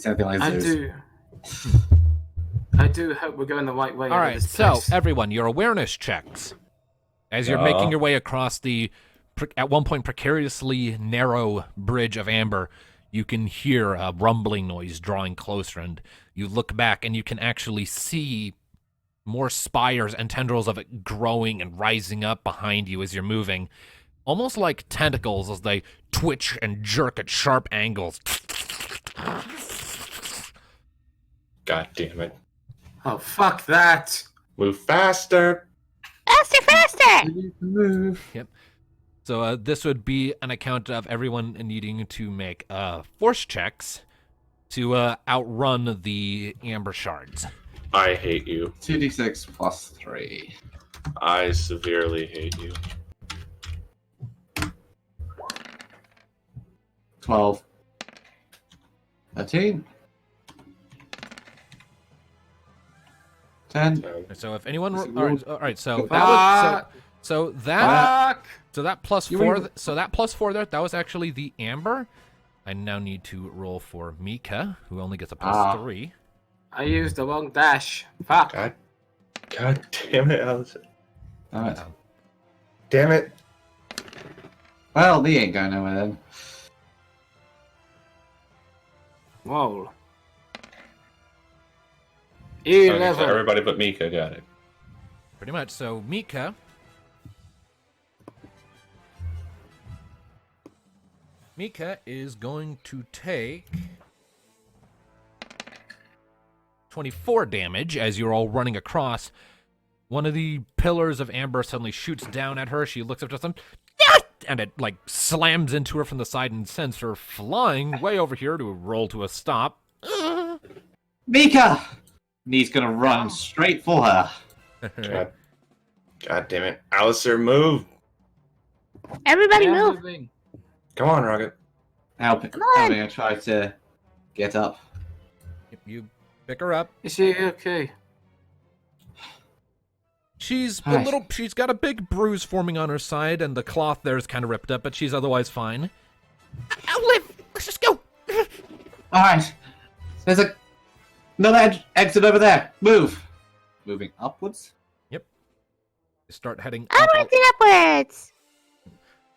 Something like Zeus. I do hope we're going the right way. All right, so everyone, your awareness checks. As you're making your way across the, at one point, precariously narrow bridge of amber, you can hear a rumbling noise drawing closer, and you look back and you can actually see more spires and tendrils of it growing and rising up behind you as you're moving, almost like tentacles as they twitch and jerk at sharp angles. God damn it. Oh, fuck that. Move faster. Faster! Move. Yep. So this would be an account of everyone needing to make force checks to outrun the amber shards. I hate you. 2d6 plus 3. I severely hate you. 12. 13. 10. So if anyone, all right. So that was so that plus 4. So that plus 4 there. That was actually the amber. I now need to roll for Mika, who only gets a plus 3. I used the wrong dash. Fuck. God damn it, Allison. Alright. Damn it. Well, they ain't going nowhere then. Whoa. Okay, so 11. everybody but Mika got it. Pretty much. So Mika is going to take 24 damage as you're all running across. One of the pillars of amber suddenly shoots down at her. She looks up to them, and it like slams into her from the side and sends her flying way over here to roll to a stop. Mika! He's gonna run straight for her. God damn it. Alistair, move. Everybody move. Come on, Rocket. Helping her try to get up. You pick her up. Is she okay? She's got a big bruise forming on her side, and the cloth there is kind of ripped up, but she's otherwise fine. I'll live. Let's just go. Alright. There's another exit over there. Move. Moving upwards. Yep. You start heading up. Upwards.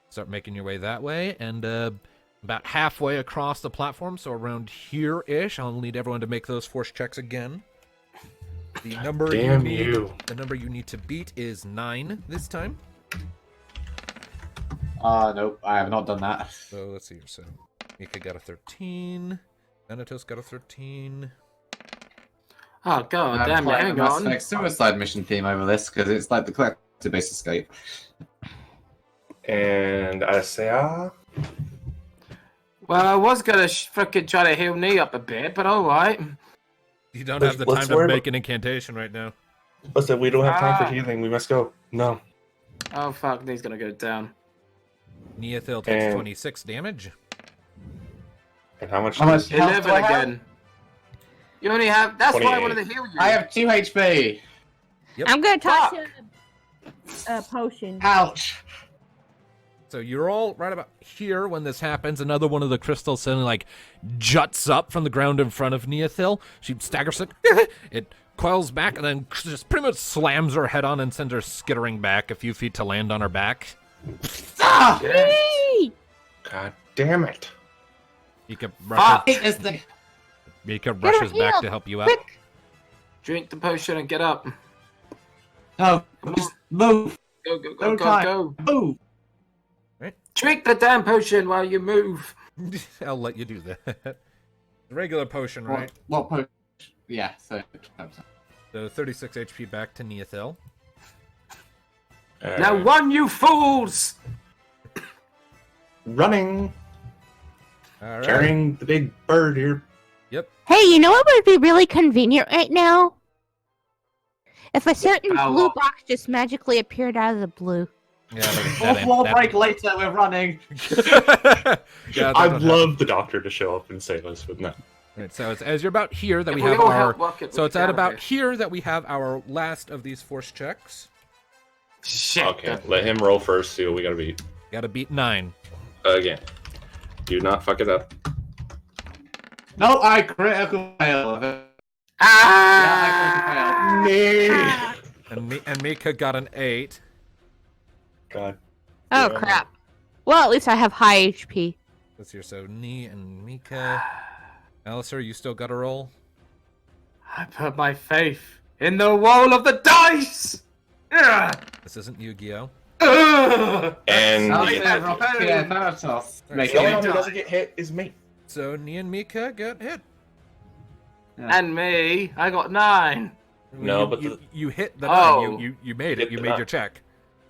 Start making your way that way, and about halfway across the platform, so around here-ish, I'll need everyone to make those force checks again. The number the number you need to beat is 9 this time. Nope, I have not done that. So let's see here. So Mika got a 13. Thanatos got a 13. Oh, god damn it, hang Mass on. Effect suicide mission theme over this, because it's like the collector-based escape. And I say, Well, I was gonna frickin' try to heal me up a bit, but alright. You don't have the time to make an incantation right now. Listen, we don't have time for healing. We must go. No. Oh, fuck, he's gonna go down. Neothil takes 26 damage. And how much? 11 again. You only have... That's why I wanted to heal you. I have 2 HP. Yep. I'm gonna toss you a potion. Ouch. So you're all right about here when this happens. Another one of the crystals suddenly like juts up from the ground in front of Neothil. She staggers it. It coils back and then just pretty much slams her head on and sends her skittering back a few feet to land on her back. Ah! Yay! God damn it. Mika rushes, Get her back healed. to help you out. Quick. Drink the potion and get up. No, just move. Go, go, go, No go, time. go. Move. Drink the damn potion while you move. I'll let you do that. Regular potion, right? What potion? Yeah, so... So 36 HP back to Neothil. Now run, you fools! Running. All right. Carrying the big bird here. Yep. Hey, you know what would be really convenient right now? If a certain How blue long? box just magically appeared out of the blue. Yeah, Fourth wall break later, we're running. Yeah, I'd love the doctor to show up and save us with that. Right, so it's as you're about here that we If we have all our. help Rocket, So we'll it's get at out of about here that we have our last of these force checks. Shit. Okay, let him roll first, see what we gotta beat. Got to beat 9. Again. Do not fuck it up. No, I critical fail. Ah! Yeah, And Mika got an 8. God. Oh damn it. crap. Well, at least I have high HP. Let's hear. So Nee and Mika. Alistair, you still got a roll? I put my faith in the roll of the dice! Ugh! This isn't Yu-Gi-Oh! Ugh! And Oh, That's yeah, not Thanatos. fair. Thanatos. Right, Make the only it. one who doesn't get hit is me. So Nee and Mika got hit. And me, I got 9. No, you, but you hit the Oh. 9. You made it. Hit You the made 9. your check.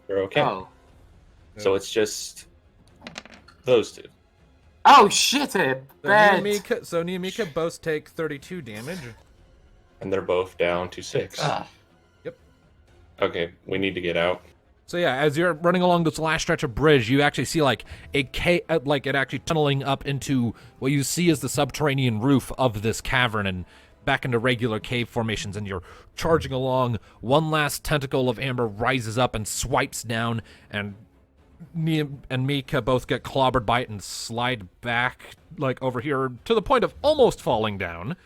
You're okay. Oh. So it's just those two. Oh, shit it! So Nee and Mika both take 32 damage. And they're both down to 6. Ah. Okay, we need to get out. So yeah, as you're running along this last stretch of bridge, you actually see like like it actually tunneling up into what you see as the subterranean roof of this cavern and back into regular cave formations, and you're charging along. One last tentacle of amber rises up and swipes down, and me and Mika both get clobbered by it and slide back like over here to the point of almost falling down.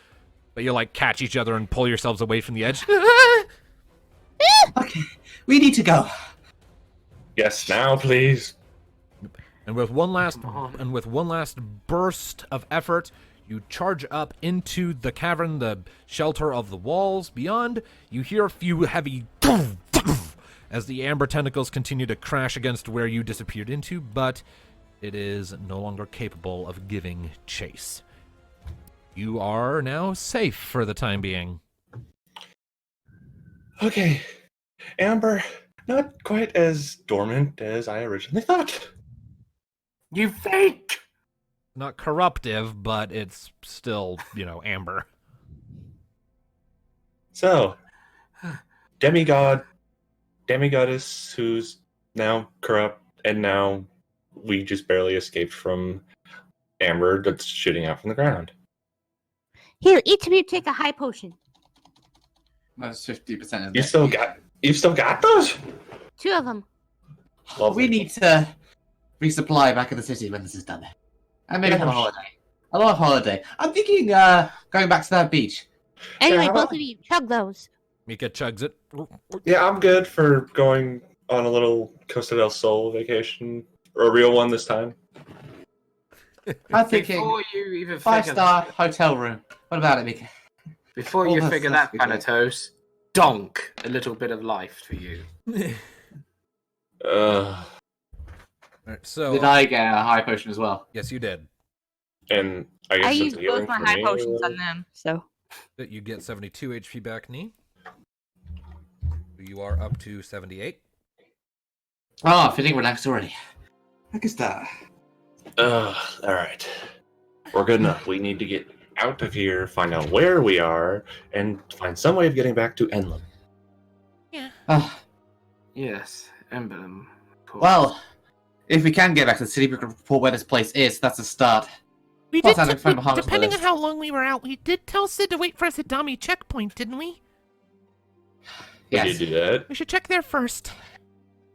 But you like catch each other and pull yourselves away from the edge. Okay, we need to go. Yes, now, please. And with one last Come on. burst of effort, you charge up into the cavern, the shelter of the walls beyond. You hear a few heavy as the amber tentacles continue to crash against where you disappeared into, but it is no longer capable of giving chase. You are now safe for the time being. Okay. Amber, not quite as dormant as I originally thought. You fake! Not corruptive, but it's still, amber. So, demigoddess who's now corrupt, and now we just barely escaped from Amber that's shooting out from the ground. Here, each of you take a high potion. That's 50% of You it. still got those? 2 of them. Lovely. We need to resupply back in the city when this is done. And maybe Yeah. have a holiday. A long holiday. I'm thinking going back to that beach. Anyway, how both about- of you, chug those. Mika chugs it. Yeah, I'm good for going on a little Costa del Sol vacation. Or a real one this time. I'm thinking Before you even figure 5-star hotel room. What about it, Mika? Before Oh, you that's- figure that's that, good, yeah. Thanatos, donk a little bit of life for you. Alright, so Did I get a high potion as well? yes, you did. And I guess I it's used healing both my for high me, potions or- on them, so. That you get 72 HP back, Nee. You are up to 78. Oh, feeling relaxed already. I can start. Alright. We're good enough. We need to get out of here, find out where we are, and find some way of getting back to Enlem. Oh, Yes, emblem. of course. well, if we can get back to the city, we can report where this place is. That's a start. We Plus, did. I don't find Bahamas Depending on list. how long we were out, we did tell Sid to wait for us at dummy checkpoint, didn't we? We Yes. did do that. We should check there first.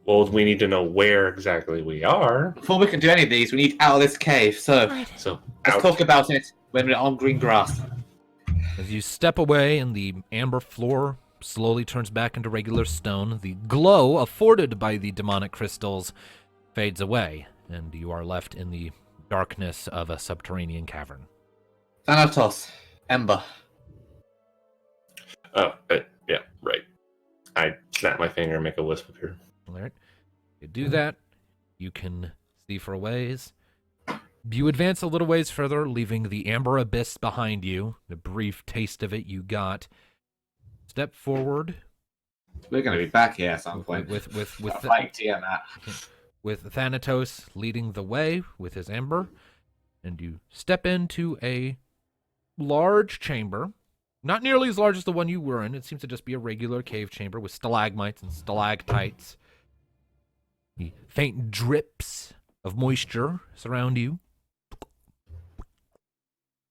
Well, we need to know where exactly we are. Before we can do any of these, we need out of this cave. So Right. So, let's out. talk about it when we're on green grass. As you step away and the amber floor slowly turns back into regular stone, the glow afforded by the demonic crystals fades away, and you are left in the darkness of a subterranean cavern. Thanatos, Ember. Oh, yeah, right. I snap my finger and make a wisp appear. All right. You do that, you can see for a ways. You advance a little ways further, leaving the amber abyss behind you. The brief taste of it you got. Step forward We're going to be back here at some point. with Fight TM that. with Thanatos leading the way with his amber, and you step into a large chamber. Not nearly as large as the one you were in. It seems to just be a regular cave chamber with stalagmites and stalactites. The faint drips of moisture surround you.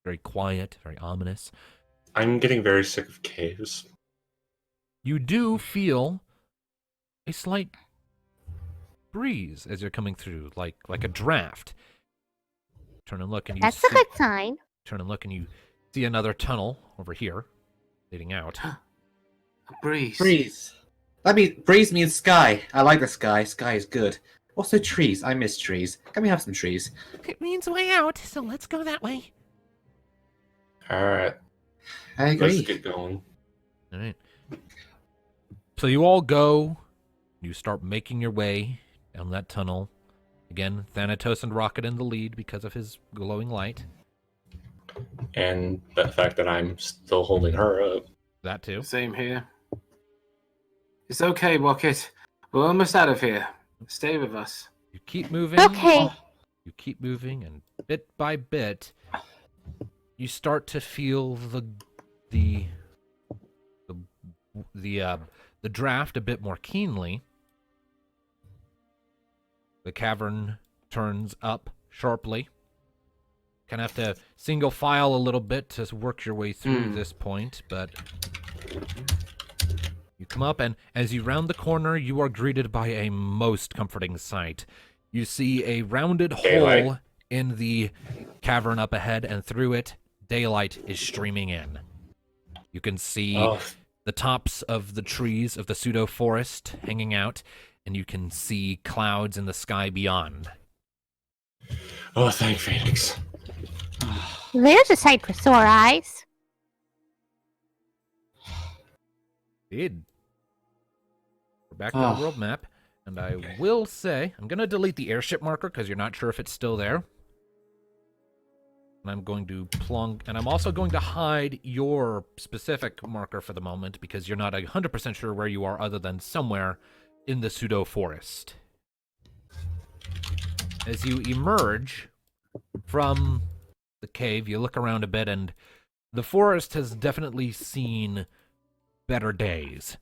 Very quiet, very ominous. I'm getting very sick of caves. You do feel a slight breeze as you're coming through, like a draft. Turn and look, and you That's see, a good sign. turn and look, and you see another tunnel over here leading out. A breeze. Breeze. Breeze means sky. I like the sky. Sky is good. Also trees. I miss trees. Can we have some trees? It means way out, so let's go that way. All right, I agree. let's get going. All right. So you all go. You start making your way down that tunnel. Again, Thanatos and Rocket in the lead because of his glowing light. And the fact that I'm still holding her up. That too. Same here. It's okay, Rocket. We're almost out of here. Stay with us. You keep moving. Okay. You keep moving, and bit by bit, you start to feel the draft a bit more keenly. The cavern turns up sharply. Kind of have to single file a little bit to work your way through this point, but you come up, and as you round the corner, you are greeted by a most comforting sight. You see a rounded Daylight. hole in the cavern up ahead, and through it, daylight is streaming in. You can see the tops of the trees of the pseudo-forest hanging out, and you can see clouds in the sky beyond. Oh, thank Phoenix. There's a sight for sore eyes. Indeed. We're back on the world map, and I will say, I'm going to delete the airship marker because you're not sure if it's still there. And I'm going to and I'm also going to hide your specific marker for the moment because you're not 100% sure where you are other than somewhere in the pseudo-forest. As you emerge from the cave, you look around a bit, and the forest has definitely seen better days.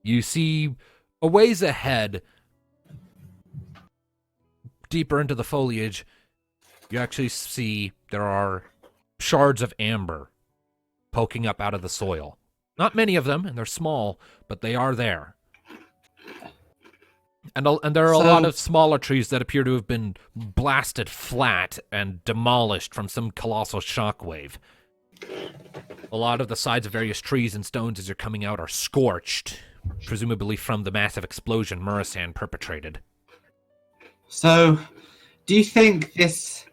You see a ways ahead, deeper into the foliage, you actually see there are shards of amber poking up out of the soil. Not many of them, and they're small, but they are there. And there are a lot of smaller trees that appear to have been blasted flat and demolished from some colossal shockwave. A lot of the sides of various trees and stones as you're coming out are scorched, presumably from the massive explosion Murasan perpetrated. So, do you think this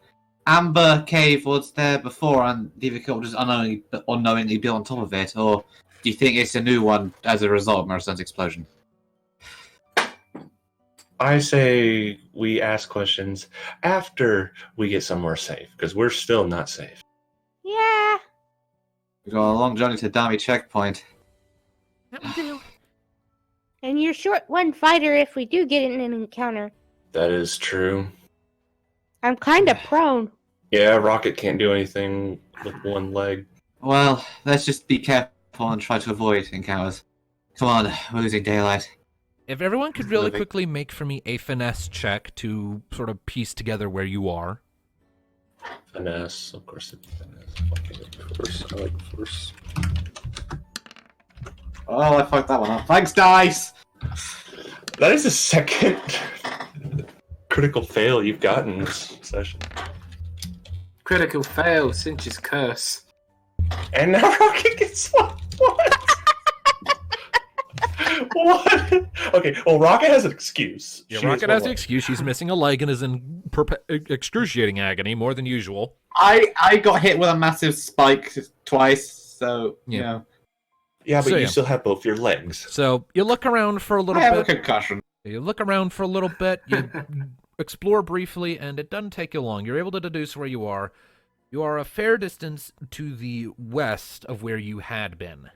amber cave was there before and Deviacorp just unknowingly built on top of it, or do you think it's a new one as a result of Murasan's explosion? I say we ask questions after we get somewhere safe, because we're still not safe. Yeah. We've got a long journey to Dami checkpoint. That will do. And you're short one fighter if we do get in an encounter. That is true. I'm kind of prone. Yeah, Rocket can't do anything with one leg. Well, let's just be careful and try to avoid encounters. Come on, we're losing daylight. If everyone could really Living. quickly make for me a finesse check to sort of piece together where you are. Finesse, of course it's finesse. Fucking force. I like force. Oh, I fucked that one up. Thanks, dice! That is the second critical fail you've gotten this session. Critical fail, Cinch's curse. And now Rocket gets one. What? What? Okay, well, Rocket has an excuse. Yeah, She Rocket one has the leg. excuse. She's missing a leg and is in excruciating agony more than usual. I got hit with a massive spike twice, so, you Yeah. know. Yeah, but So, you yeah. still have both your legs. So you look around for a I little have a bit. concussion. You look around for a little bit. You explore briefly, and it doesn't take you long. You're able to deduce where you are. You are a fair distance to the west of where you had been.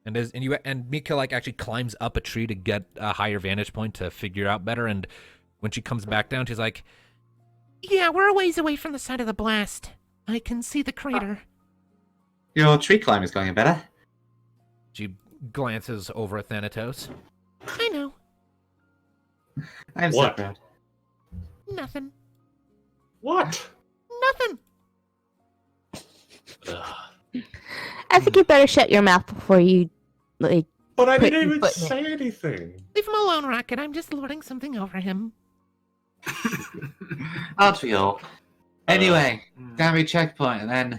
And Mika actually climbs up a tree to get a higher vantage point to figure out better. And when she comes back down, she's like, Yeah, we're a ways away from the site of the blast. I can see the crater. Your tree climb is going better. she glances over at Thanatos. I know. I'm so What? proud. Nothing. What? Nothing. Ugh. I think you better shut your mouth before you, like, But I Put didn't your even foot in it. say anything. Leave him alone, Rocket. I'm just lording something over him. Aren't we all? Anyway, damage checkpoint, and then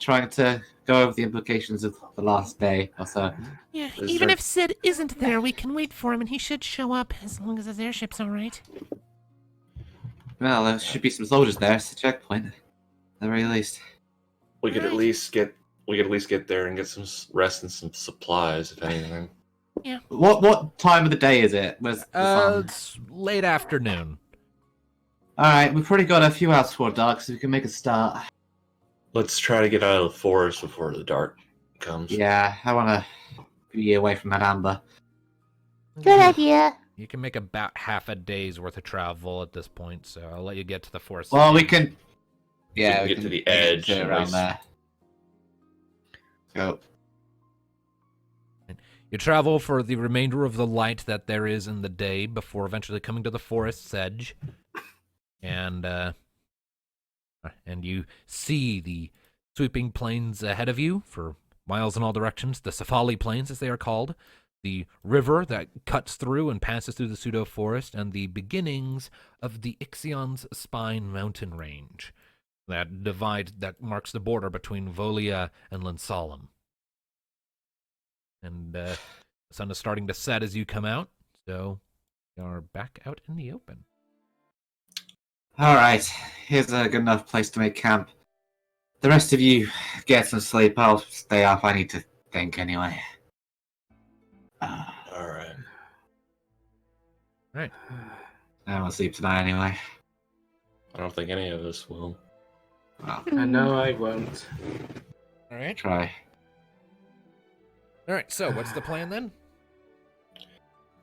trying to go over the implications of the last day or so. Yeah, Is even there- if Sid isn't there, we can wait for him and he should show up as long as his airship's alright. Well, there should be some soldiers there. It's a checkpoint, at the very least. we could at Right. least get there and get some rest and some supplies, if anything. What time of the day is it? Where's the sun? It's late afternoon. All right, we've probably got a few hours before dark, so we can make a start. Let's try to get out of the forest before the dark comes. Yeah, I want to be away from that amber. Good idea. You can make about half a day's worth of travel at this point, so I'll let you get to the forest. Well, we can. Yeah, we can get to the edge get and around nice- there. Go. You travel for the remainder of the light that there is in the day before eventually coming to the forest's edge. And you see the sweeping plains ahead of you for miles in all directions, the Safali Plains as they are called, the river that cuts through and passes through the pseudo-forest, and the beginnings of the Ixion's Spine mountain range that marks the border between Volia and Linsalem. And the sun is starting to set as you come out, so you're back out in the open. All right, here's a good enough place to make camp. The rest of you get some sleep. I'll stay up. I need to think anyway. All right. Right. I won't sleep tonight anyway. I don't think any of us will. Well, I know I won't. All right. try. All right. So, what's the plan then?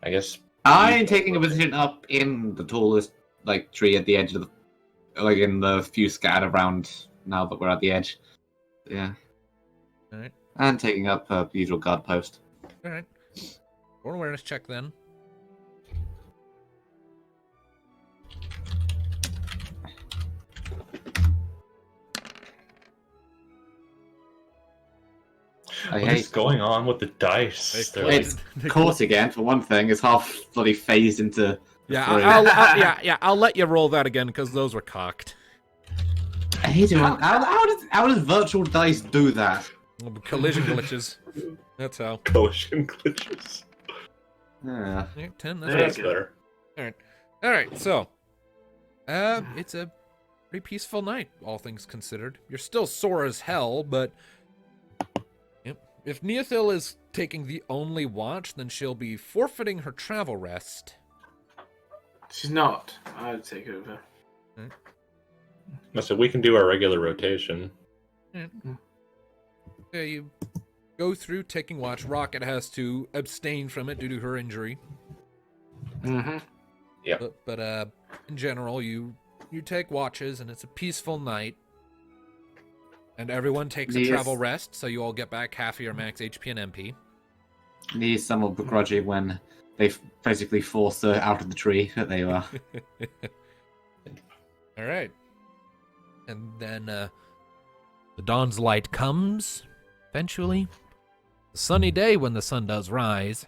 I guess I'm taking a position up in the tallest tree at the edge of the, in the few scattered around now that we're at the edge. Yeah. All right. And taking up a usual guard post. All right. For an awareness check then. I what is hate going on with the dice? They're like, it's caught again for one thing. It's half bloody phased into. Yeah, three. I'll let you roll that again because those were cocked. I hate it. How does virtual dice do that? Collision glitches. That's how. collision glitches. Yeah. Yeah, 10. There That's you right. better. All right. So, it's a pretty peaceful night, all things considered. You're still sore as hell, but if Neothil is taking the only watch, then she'll be forfeiting her travel rest. She's not. I'd take over. So we can do our regular rotation. Yeah, you go through taking watch. Rocket has to abstain from it due to her injury. Mm-hmm. But in general, you take watches, and it's a peaceful night. And everyone takes a Yes. travel rest, so you all get back half of your max HP and MP. These somewhat begrudging when they basically forced her out of the tree that they were. All right. And then the dawn's light comes, eventually. A sunny day when the sun does rise.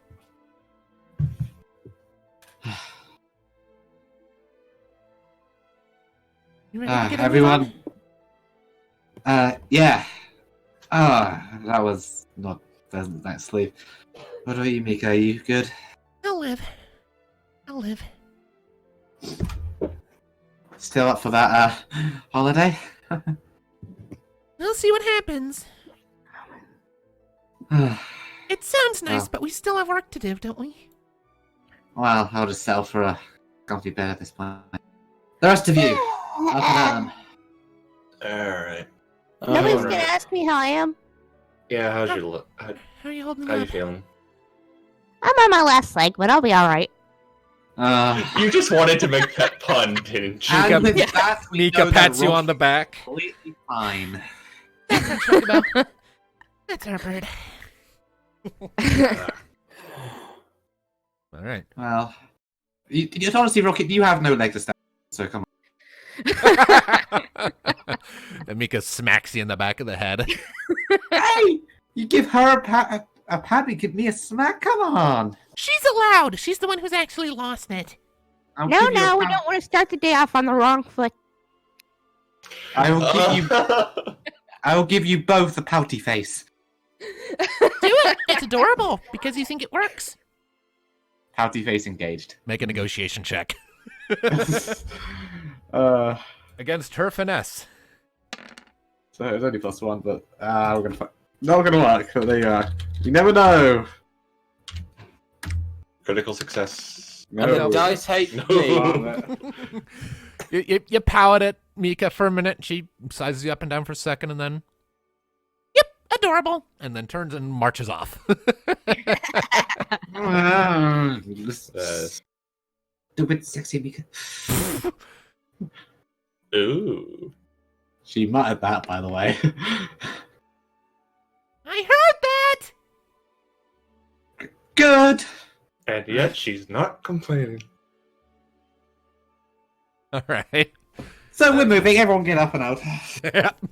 You ready to get a move Everyone. on? Yeah. That was not pleasant night's sleep. What about you, Mika? Are you good? I'll live. I'll live. Still up for that holiday? We'll see what happens. It sounds nice, Well. but we still have work to do, don't we? Well, I'll just settle for a comfy bed at this point. The rest of you, up and at 'em. All right. Nobody's Alright. gonna ask me how I am. Yeah, how's your look? How are you holding How you up? feeling? I'm on my last leg, but I'll be alright. You just wanted to make that pun, didn't you? And with that, we Mika know that pats you Rob on the back. completely fine. That's our Chocobo. That's our bird. All right. Well, you honestly, Rocket, you have no leg to stand on, so come on. And Mika smacks you in the back of the head. Hey! You give her a pat, you give me a smack? Come on! She's allowed. She's the one who's actually lost it. I'll No, give you a we pat. don't want to start the day off on the wrong foot. I will give you both a pouty face. Do it! It's adorable because you think it works. Pouty face engaged. Make a negotiation check. Against her finesse. So it's only +1, but we're gonna not gonna work. But there you are. You never know. Critical success. And the dice hate me. You pow at it, Mika, for a minute. She sizes you up and down for a second, and then, yep, adorable, and then turns and marches off. Stupid, sexy Mika. Ooh. She muttered that, by the way. I heard that! Good. And yet she's not complaining. All right. So we're moving. Everyone get up and out.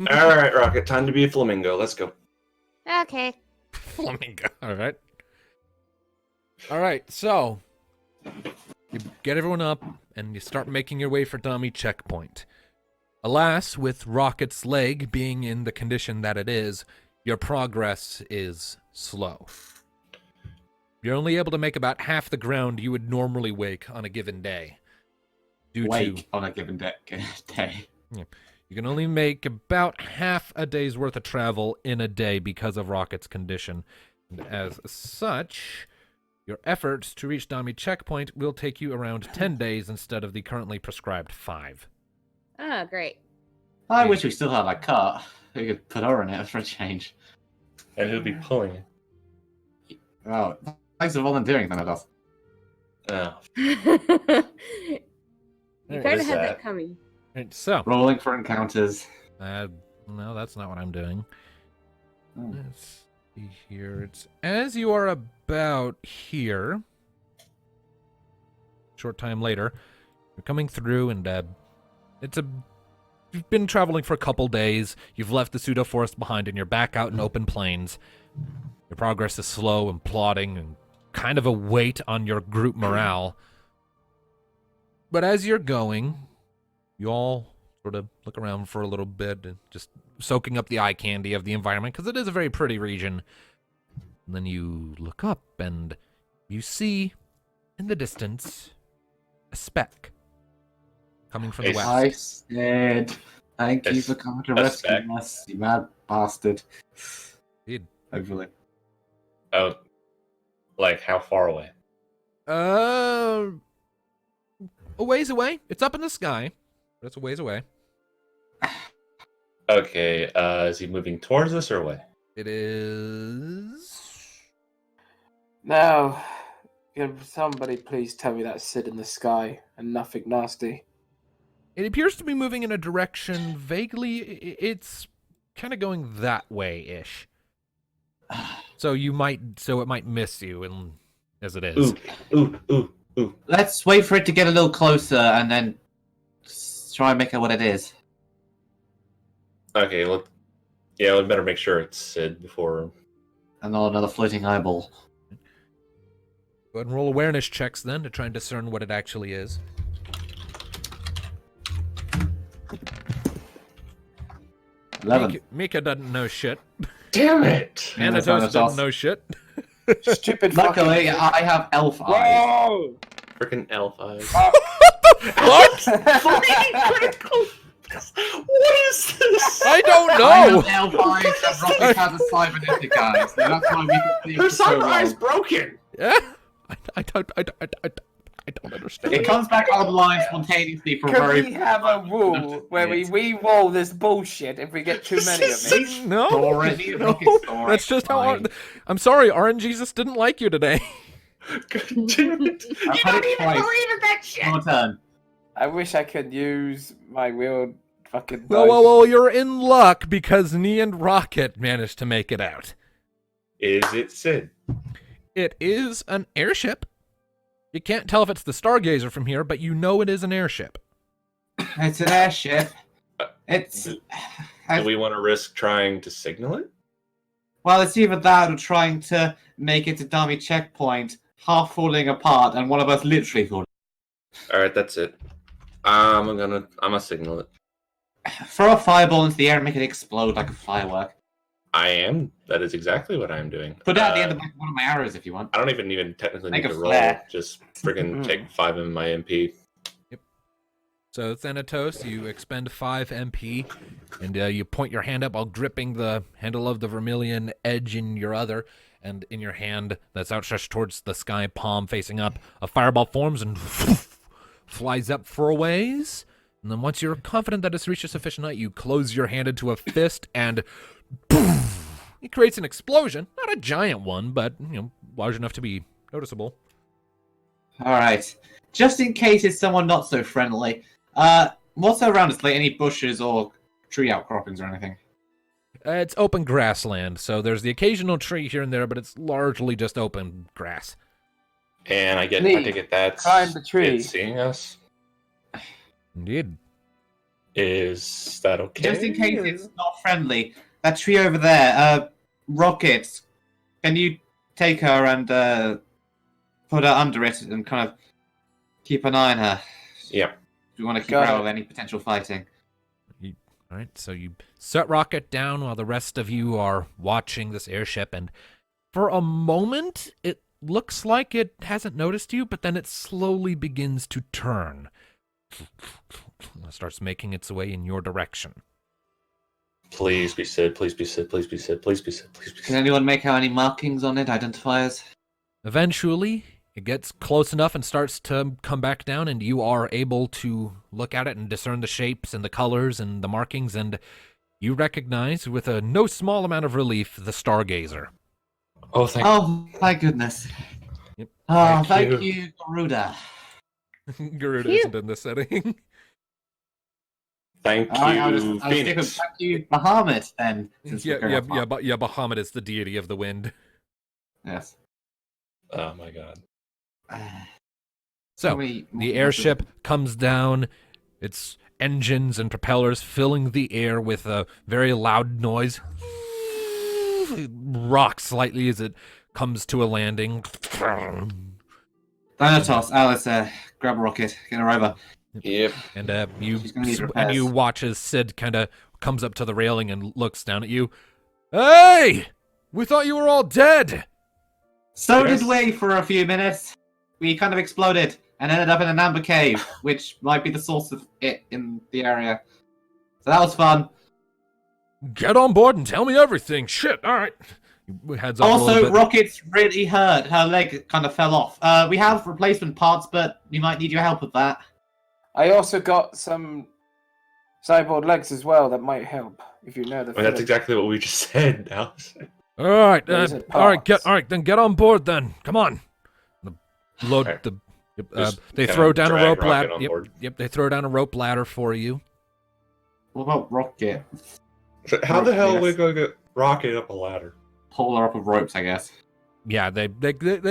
Alright, Rocket, time to be a flamingo. Let's go. Okay. Flamingo. All right. All right, so you get everyone up, and you start making your way for dummy checkpoint. Alas, with Rocket's leg being in the condition that it is, your progress is slow. You're only able to make about half the ground you would normally wake on a given day. On a given day. You can only make about half a day's worth of travel in a day because of Rocket's condition. And as such, your efforts to reach Dami checkpoint will take you around 10 days instead of the currently prescribed 5. Oh, great. I wish we still had a cart. We could put her in it for a change. And who'd be pulling it? Oh, thanks for volunteering, then, Adolf. Oh. You What kind is of had that? that coming. Right, so, Rolling for encounters. no, that's not what I'm doing. Hmm. Let's see here. It's as you are about here. Short time later, you're coming through, and you've been traveling for a couple days. You've left the pseudo forest behind, and you're back out in open plains. Your progress is slow and plodding, and kind of a weight on your group morale. But as you're going, you all sort of look around for a little bit and just soaking up the eye candy of the environment, because it is a very pretty region. And then you look up and you see in the distance a speck coming from the west. I said, thank you for coming to a rescue speck. us, you mad bastard. Indeed. Hopefully. Oh, like how far away? A ways away. It's up in the sky, but it's a ways away. Okay, is he moving towards us or away? It is. No. Can somebody please tell me that's Sid in the sky and nothing nasty? It appears to be moving in a direction vaguely. It's kind of going that way-ish. So it might miss you, as it is. Ooh. Let's wait for it to get a little closer and then try and make out what it is. Okay, we better make sure it's Sid before. And not another floating eyeball. Go ahead and roll awareness checks then to try and discern what it actually is. 11. Mika doesn't know shit. Damn it! Anatos doesn't know shit. Stupid Luckily, fucking... I have elf eyes. Whoa! Freaking elf eyes. What? What is this? I don't I know. have elf eyes and Robbie has a cybernetic eyes. So that's why we can see Her so cyber well. eye's broken! Yeah. I don't understand. It comes back online spontaneously for Could very... we have a rule where we re-roll this bullshit if we get too many of it? No, Story, no, rocket story, that's just how. fine. I'm sorry, RNGesus didn't like you today. God damn it. I've had it twice. in that shit! Your turn. I wish I could use my real fucking dice. Well, you're in luck because Nee and Rocket managed to make it out. Is it Sid? It is an airship. You can't tell if it's the Stargazer from here, but you know it is an airship. It's an airship. It's... Do we want to risk trying to signal it? Well, it's either that or trying to make it to dummy checkpoint, half falling apart, and one of us literally falling. Alright, that's it. I'm gonna signal it. throw a fireball into the air and make it explode like a firework. I am. That is exactly what I'm doing. Put it at the end of one of my arrows if you want. I don't even technically Make need a to roll. flare. Just friggin' take 5 of my MP. So Thanatos, you expend 5 MP, and you point your hand up while gripping the handle of the vermilion edge in your other, and in your hand that's outstretched towards the sky, palm facing up, a fireball forms and flies up for a ways. And then once you're confident that it's reached a sufficient height, you close your hand into a fist, and it creates an explosion. Not a giant one, but large enough to be noticeable. All right. Just in case it's someone not so friendly, what's around us? Like any bushes or tree outcroppings or anything? It's open grassland, so there's the occasional tree here and there, but it's largely just open grass. And I take it that's climb the tree. it seeing us. Indeed. Is that okay? Just in case it's not friendly, that tree over there, Rocket, can you take her and put her under it and kind of keep an eye on her? Yeah. We want to keep Got her out it. of any potential fighting. All right, so you set Rocket down while the rest of you are watching this airship, and for a moment, it looks like it hasn't noticed you, but then it slowly begins to turn. It starts making its way in your direction. Please be Sid. Please be Sid. Please be Sid. Please be Sid. Please be Can Sid. anyone make out any markings on it, identifiers? Eventually, it gets close enough and starts to come back down, and you are able to look at it and discern the shapes and the colors and the markings, and you recognize, with a no small amount of relief, the Stargazer. Oh, thank Oh, thank goodness. Yep. Oh, Thank thank you, Garuda. Garuda isn't in this setting. Thank you, I was thinking, Phoenix. thank you, Bahamut, then. Since we're going off. Bahamut is the deity of the wind. Yes. Oh my god. So, the airship comes down, its engines and propellers filling the air with a very loud noise. It rocks slightly as it comes to a landing. Thanatos, Alice, grab a rocket, get her over. Yep. And She's gonna need repairs. you watch as Sid kind of comes up to the railing and looks down at you. Hey! We thought you were all dead! So Yes. did we for a few minutes. We kind of exploded and ended up in an amber cave, which might be the source of it in the area. So that was fun. Get on board and tell me everything. Shit, alright. Heads up a little Also, bit. Rocket's really hurt. Her leg kind of fell off. We have replacement parts, but we might need your help with that. I also got some cyborg legs as well that might help if you know the. I mean, that's exactly what we just said, Alice. Alright, Those are then get on board then. Come on. Load Okay. the Just they kinda throw down a drag rope Rocket ladder. on Yep, board. yep, they throw down a rope ladder for you. What about Rocket? So how the hell are we Yes. going to get Rocket up a ladder? Pull her up with ropes, I guess. Yeah, they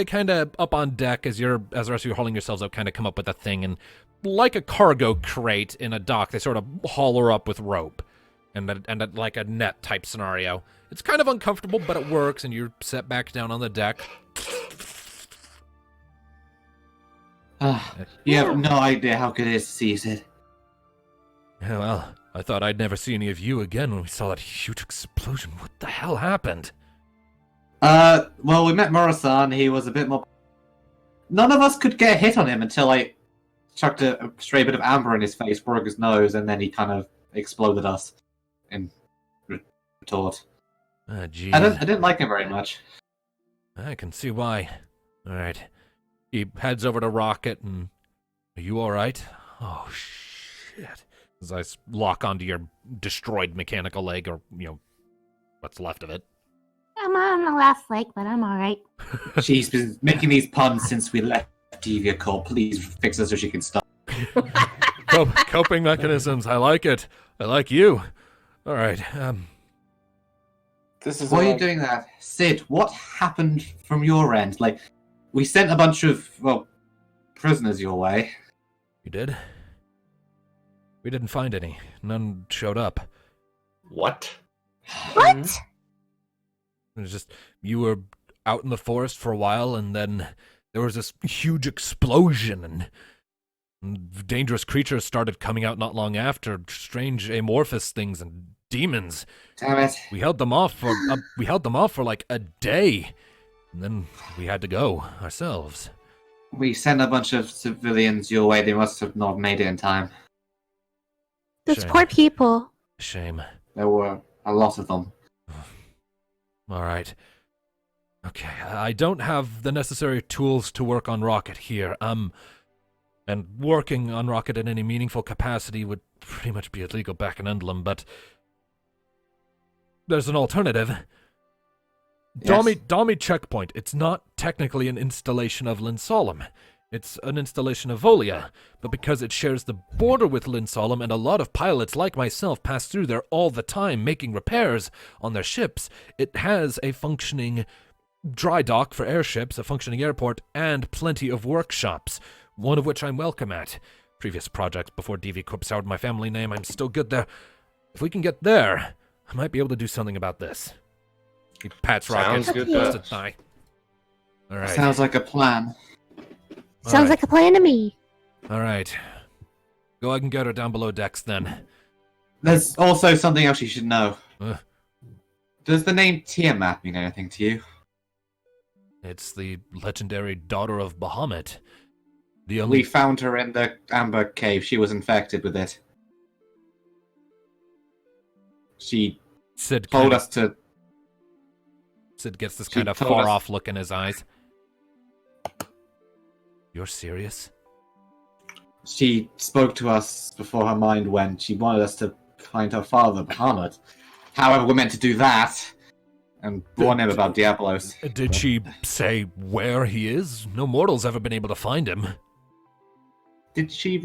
kind of up on deck as the rest of you are hauling yourselves up, kind of come up with a thing, and like a cargo crate in a dock, they sort of haul her up with rope, and like a net type scenario. It's kind of uncomfortable, but it works, and you're set back down on the deck. You have no idea how good it is to see you, Sid. Yeah, well, I thought I'd never see any of you again when we saw that huge explosion. What the hell happened? Well, we met Murasan. He was a bit more... None of us could get a hit on him until I chucked a stray bit of amber in his face, broke his nose, and then he kind of exploded us in retort. Ah, gee. I didn't like him very much. I can see why. All right. He heads over to Rocket, and are you all right? Oh, shit. As I lock onto your destroyed mechanical leg, or, what's left of it. I'm on the last leg, but I'm alright. She's been making these puns since we left Deviacorp. Please fix her so she can stop. Coping mechanisms. I like it. I like you. All right. This is Why are you all- doing that? Sid, what happened from your end? Like, we sent a bunch of, prisoners your way. You did? We didn't find any. None showed up. What? What? It was just, you were out in the forest for a while, and then there was this huge explosion, and Dangerous creatures started coming out not long after. Strange amorphous things and demons. Damn it. We held them off for like a day, and then we had to go ourselves. We sent a bunch of civilians your way. They must have not made it in time. Those Shame. poor people. Shame. There were a lot of them. All right. Okay, I don't have the necessary tools to work on Rocket here. And working on Rocket in any meaningful capacity would pretty much be illegal back in Endlem, but there's an alternative. Yes. Dami Checkpoint. It's not technically an installation of Linsolum. It's an installation of Volia, but because it shares the border with Linsolum and a lot of pilots like myself pass through there all the time making repairs on their ships, it has a functioning dry dock for airships, a functioning airport, and plenty of workshops, one of which I'm welcome at. Previous projects before Deviacorp soured my family name, I'm still good there. If we can get there, I might be able to do something about this. He pats Rocket. Sounds good, Just Dutch. a thigh. All right. Sounds like a plan. Sounds like a plan to me. All right. Go ahead and get her down below decks then. There's also something else you should know. Uh. Does the name Tiamat mean anything to you? It's the legendary daughter of Bahamut. The We only found her in the Amber Cave. She was infected with it. She Sid told kinda- us to... Sid gets this she kind of told far us- off look in his eyes. You're serious? She spoke to us before her mind went. She wanted us to find her father, Bahamut. However, we're meant to do that. And warn him about Diablos. Did she say where he is? No mortal's ever been able to find him. Did she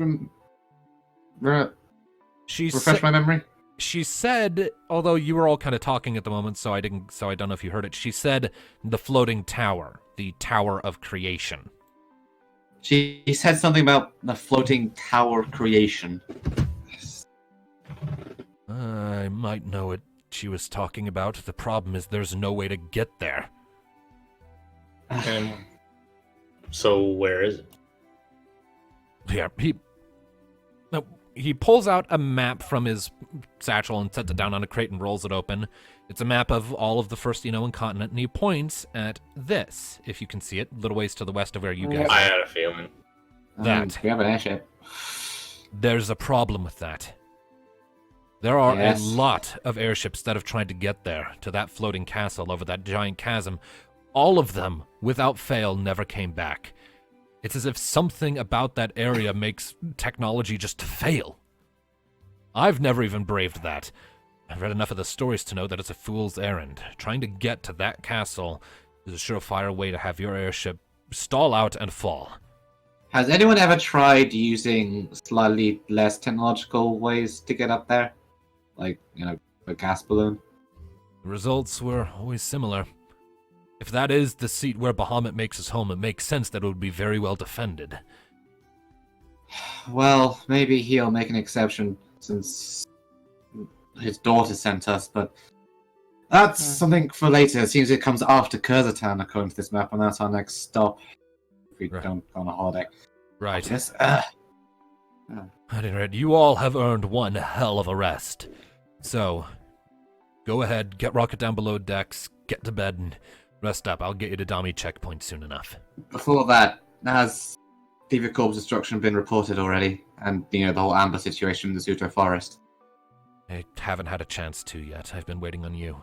She refresh my memory? She said, although you were all kind of talking at the moment, so I don't know if you heard it. She said the floating tower, the Tower of Creation. She said something about the floating tower creation. I might know what she was talking about. The problem is there's no way to get there. And so where is it? Yeah, he pulls out a map from his satchel and sets it down on a crate and rolls it open. It's a map of all of the first Enoan continent, and he points at this, if you can see it, a little ways to the west of where you guys I are. had a feeling. That. We have an airship. There's a problem with that. There are Yes. a lot of airships that have tried to get there, to that floating castle over that giant chasm. All of them, without fail, never came back. It's as if something about that area makes technology just fail. I've never even braved that. I've read enough of the stories to know that it's a fool's errand. Trying to get to that castle is a surefire way to have your airship stall out and fall. Has anyone ever tried using slightly less technological ways to get up there? Like, a gas balloon? The results were always similar. If that is the seat where Bahamut makes his home, it makes sense that it would be very well defended. Well, maybe he'll make an exception since his daughter sent us, but that's something for later. It seems it comes after Kurzatan, according to this map, and that's our next stop. If we Right. don't go on a holiday. Right. Yes. At any rate, you all have earned one hell of a rest. So, go ahead, get Rocket down below decks, get to bed, and rest up. I'll get you to Dami Checkpoint soon enough. Before that, has Deviacorp's destruction been reported already? And, the whole Amber situation in the Zuto Forest? I haven't had a chance to yet. I've been waiting on you.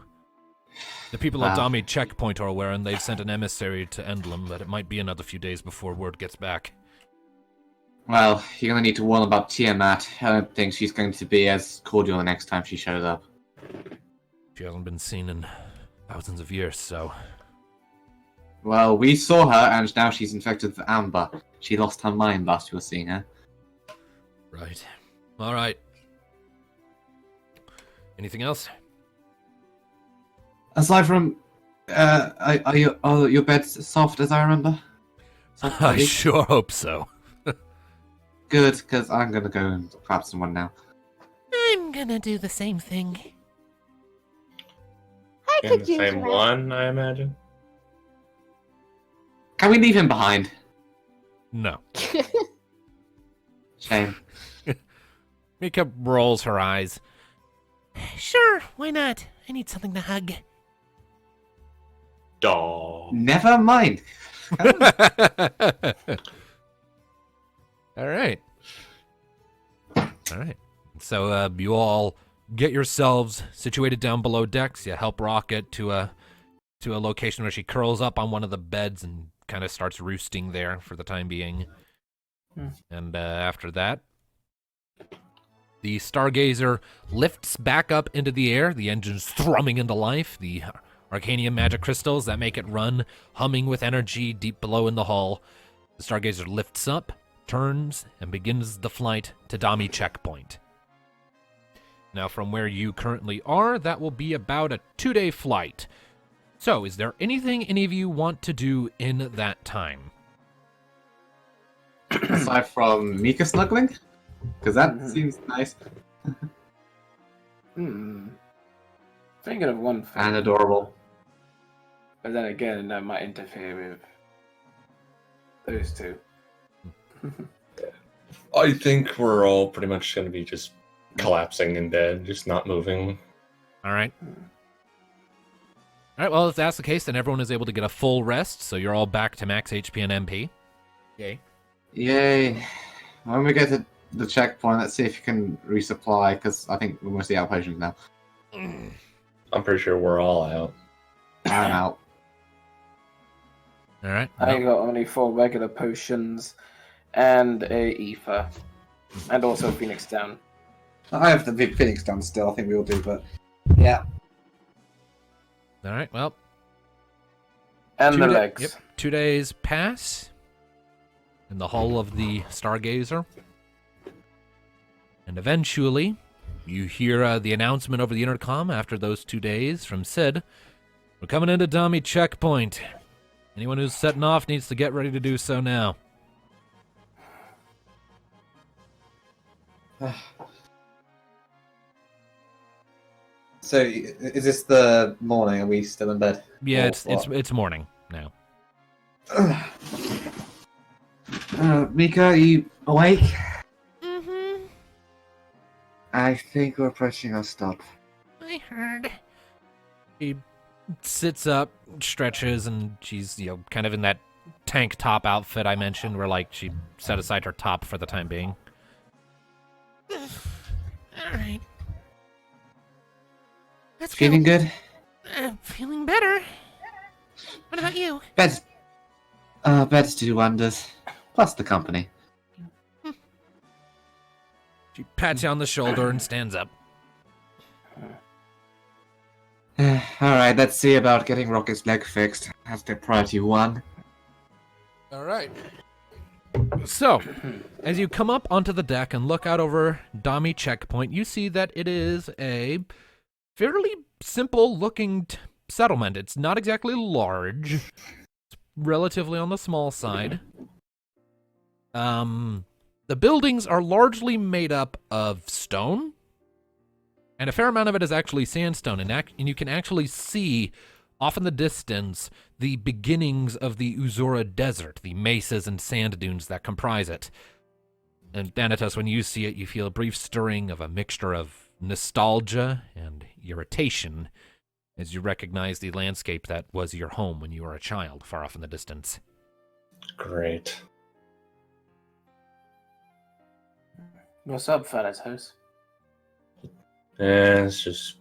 The people at Wow. Dami Checkpoint are aware, and they've sent an emissary to Endlem, but it might be another few days before word gets back. Well, you're going to need to warn about Tiamat. I don't think she's going to be as cordial the next time she shows up. She hasn't been seen in thousands of years, so... Well, we saw her, and now she's infected with Amber. She lost her mind last we were seeing her. Right. All right. Anything else? Aside from, are your beds soft, as I remember? Soft, I really? sure hope so. Good, because I'm going to go and grab someone now. I'm gonna do the same thing. I In could the use same rest. one, I imagine. Can we leave him behind? No. Shame. Mika rolls her eyes. Sure, why not? I need something to hug. Daw. Never mind. All right. All right. So you all get yourselves situated down below decks. You help Rocket to a location where she curls up on one of the beds and kind of starts roosting there for the time being. And after that, the Stargazer lifts back up into the air, the engines thrumming into life, the Arcanium magic crystals that make it run, humming with energy deep below in the hull. The Stargazer lifts up, turns, and begins the flight to Dami checkpoint. Now, from where you currently are, that will be about a 2-day flight. So, is there anything any of you want to do in that time? Aside from Mika snuggling? Because that seems nice Thinking of one thing, and adorable. but then again, that might interfere with those two. I think we're all pretty much going to be just collapsing in bed, just not moving. All right. All right, well, if that's the case, then everyone is able to get a full rest, so you're all back to max HP and MP. Yay. Yay. When we get to the checkpoint, let's see if you can resupply, because I think we're mostly out potions now. I'm pretty sure we're all out. I'm out. All right. I got only 4 regular potions and a ether, and also Phoenix down. I have the big Phoenix done still, I think we all do, but yeah. All right, well. And the legs. Yep, 2 days pass in the hull of the Stargazer. And eventually, you hear the announcement over the intercom after those 2 days from Sid. We're coming into Dami checkpoint. Anyone who's setting off needs to get ready to do so now. So, is this the morning? Are we still in bed? Yeah, Or it's morning now. Mika, are you awake? Mm-hmm. I think we're approaching our stop. I heard. She sits up, stretches, and she's, kind of in that tank top outfit I mentioned where, she set aside her top for the time being. All right. Let's go. Feeling good? Feeling better. What about you? Beds do wonders. Plus the company. She pats you on the shoulder and stands up. Alright, let's see about getting Rocket's leg fixed. That's the priority 1. All right. So, as you come up onto the deck and look out over Dami checkpoint, you see that it is a fairly simple-looking settlement. It's not exactly large. It's relatively on the small side. The buildings are largely made up of stone, and a fair amount of it is actually sandstone, and you can actually see off in the distance the beginnings of the Uzura Desert, the mesas and sand dunes that comprise it. And Thanatos, when you see it, you feel a brief stirring of a mixture of nostalgia and irritation as you recognize the landscape that was your home when you were a child, far off in the distance. Great. What's up, Thanatos? It's just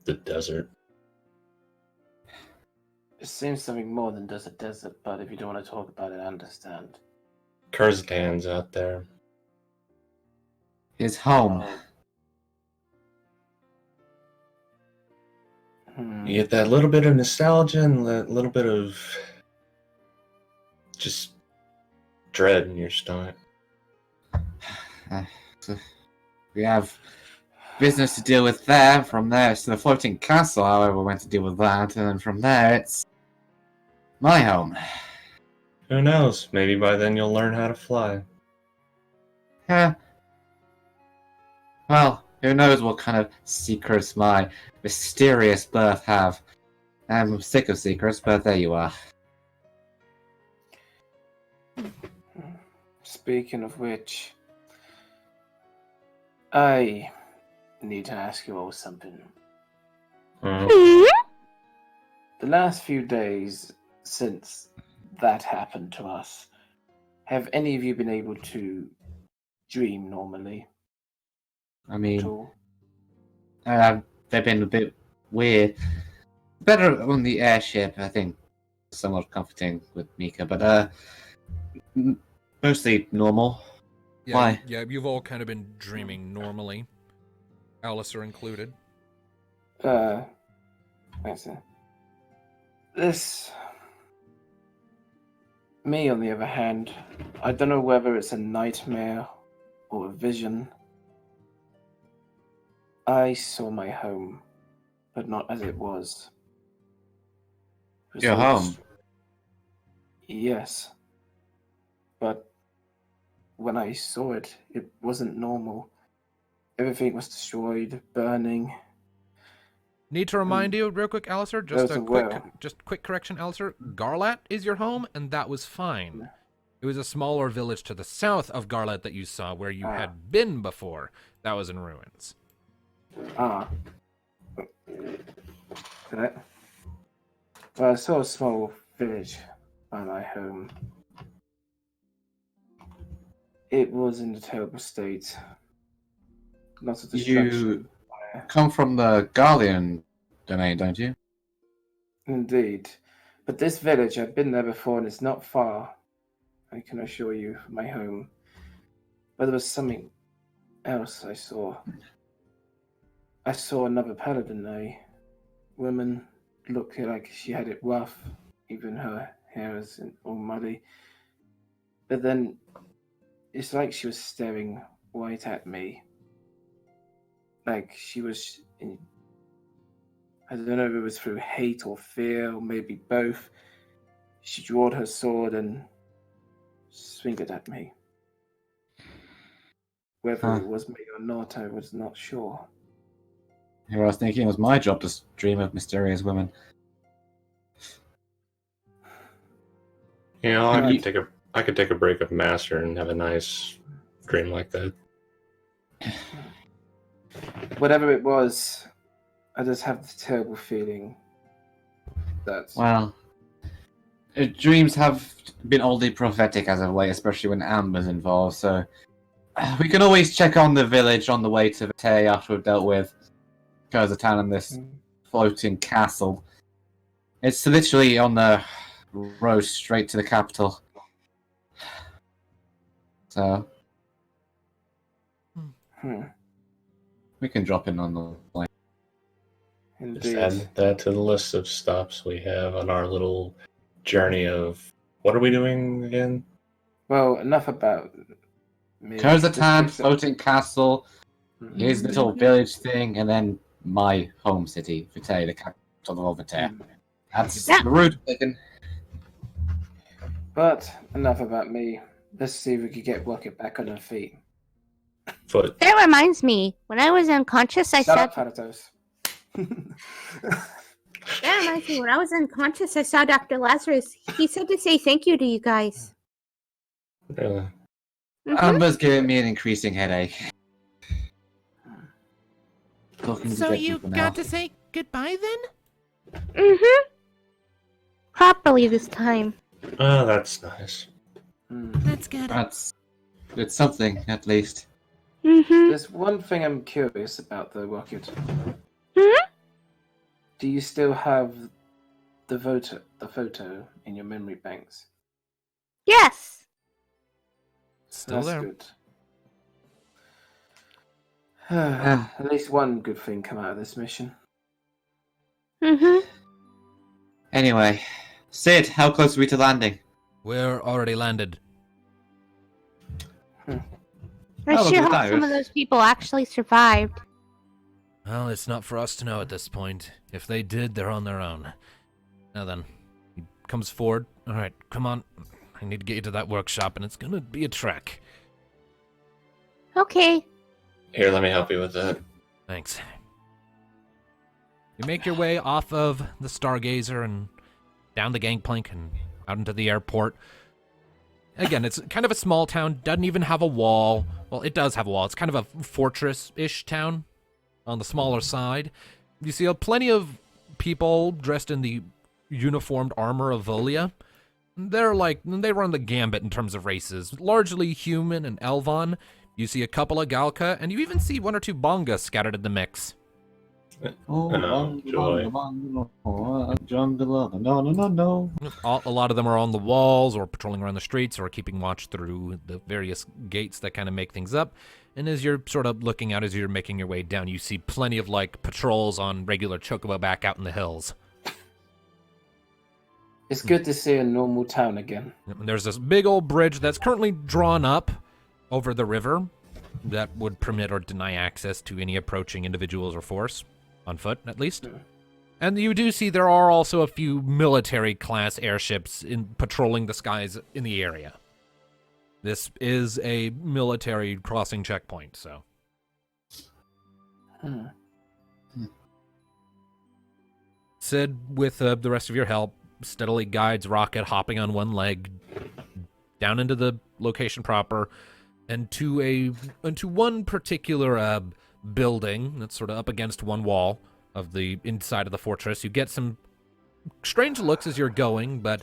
the desert. It seems something more than just a desert, but if you don't want to talk about it, I understand. Kurzdan's out there. His home. You get that little bit of nostalgia and that little bit of just dread in your stomach. So we have business to deal with there. From there, it's the floating castle, however, we went to deal with that. And then from there, it's my home. Who knows? Maybe by then you'll learn how to fly. Yeah. Well, who knows what kind of secrets my mysterious birth have. I'm sick of secrets, but there you are. Speaking of which, I need to ask you all something. Mhm. The last few days since that happened to us, have any of you been able to dream normally I at mean, all? they've been a bit weird. Better on the airship, I think. Somewhat comforting with Mika, but mostly normal. Yeah, Why? Yeah, you've all kind of been dreaming normally, Alistair included. I see. Me, on the other hand, I don't know whether it's a nightmare or a vision. I saw my home, but not as it was. It was Your all home? Yes. But when I saw it, it wasn't normal. Everything was destroyed, burning. Need to remind you, real quick, Alistair, Those just a are quick, well. just quick correction, Alistair. Garlat is your home, and that was fine. It was a smaller village to the south of Garlat that you saw, where you had been before. That was in ruins. Right. Well, I saw a small village by my home. It was in a terrible state. Lots of destruction. Come from the Guardian domain, don't you? Indeed. But this village, I've been there before and it's not far, I can assure you, from my home. But there was something else I saw. I saw another paladin, a woman, looked like she had it rough, even her hair is all muddy. But then, it's like she was staring right at me. Like she was I don't know if it was through hate or fear, or maybe both. She drew her sword and swung it at me. Whether it was me or not, I was not sure. Here I was thinking it was my job to dream of mysterious women. You know, I could take a break of Master and have a nice dream like that. Whatever it was, I just have this terrible feeling that... Well, dreams have been oddly prophetic as of late, especially when Amber's involved, so we can always check on the village on the way to Vitae after we've dealt with Kazatan and this floating castle. It's literally on the road straight to the capital. So, we can drop in on the line. Indeed. Just add that to the list of stops we have on our little journey of... What are we doing again? Well, enough about me. Kazatan, floating castle, his little village thing, and then my home city, Vitae, the capital of Vitae. That's the route taken. But enough about me. Let's see if we can get Rocket back on her feet. Foot. That reminds me, when I was unconscious, I Shut saw. up, Thanatos. That reminds me, when I was unconscious, I saw Dr. Lazarus. He said to say thank you to you guys. Really? Amber's giving me an increasing headache. So you got to say goodbye then? Mm-hmm. Properly this time. Oh, that's nice. That's good. It's something, at least. Mm-hmm. There's one thing I'm curious about, though, Rocket. Hmm? Do you still have the photo in your memory banks? Yes. Still That's there. good. At least one good thing come out of this mission. Mm-hmm. Anyway, Sid, how close are we to landing? We're already landed. I Oh, sure look hope at some that. of those people actually survived. Well, it's not for us to know at this point. If they did, they're on their own. Now then, he comes forward. All right, come on. I need to get you to that workshop, and it's gonna be a trek. Okay. Here, let me help you with that. Thanks. You make your way off of the Stargazer and down the gangplank and out into the airport. Again, it's kind of a small town, doesn't even have a wall. Well, it does have a wall. It's kind of a fortress-ish town on the smaller side. You see plenty of people dressed in the uniformed armor of Volia. They run the gambit in terms of races, largely human and Elvon. You see a couple of Galka, and you even see one or two Bonga scattered in the mix. Joy. No. A lot of them are on the walls or patrolling around the streets or keeping watch through the various gates that kind of make things up. And as you're sort of looking out, as you're making your way down, you see plenty of patrols on regular chocobo back out in the hills. It's good to see a normal town again. And there's this big old bridge that's currently drawn up over the river that would permit or deny access to any approaching individuals or force, on foot at least. And you do see there are also a few military-class airships patrolling the skies in the area. This is a military crossing checkpoint, so. Sid, with the rest of your help, steadily guides Rocket, hopping on one leg, down into the location proper, and to one particular building that's sort of up against one wall of the inside of the fortress. You get some strange looks as you're going, but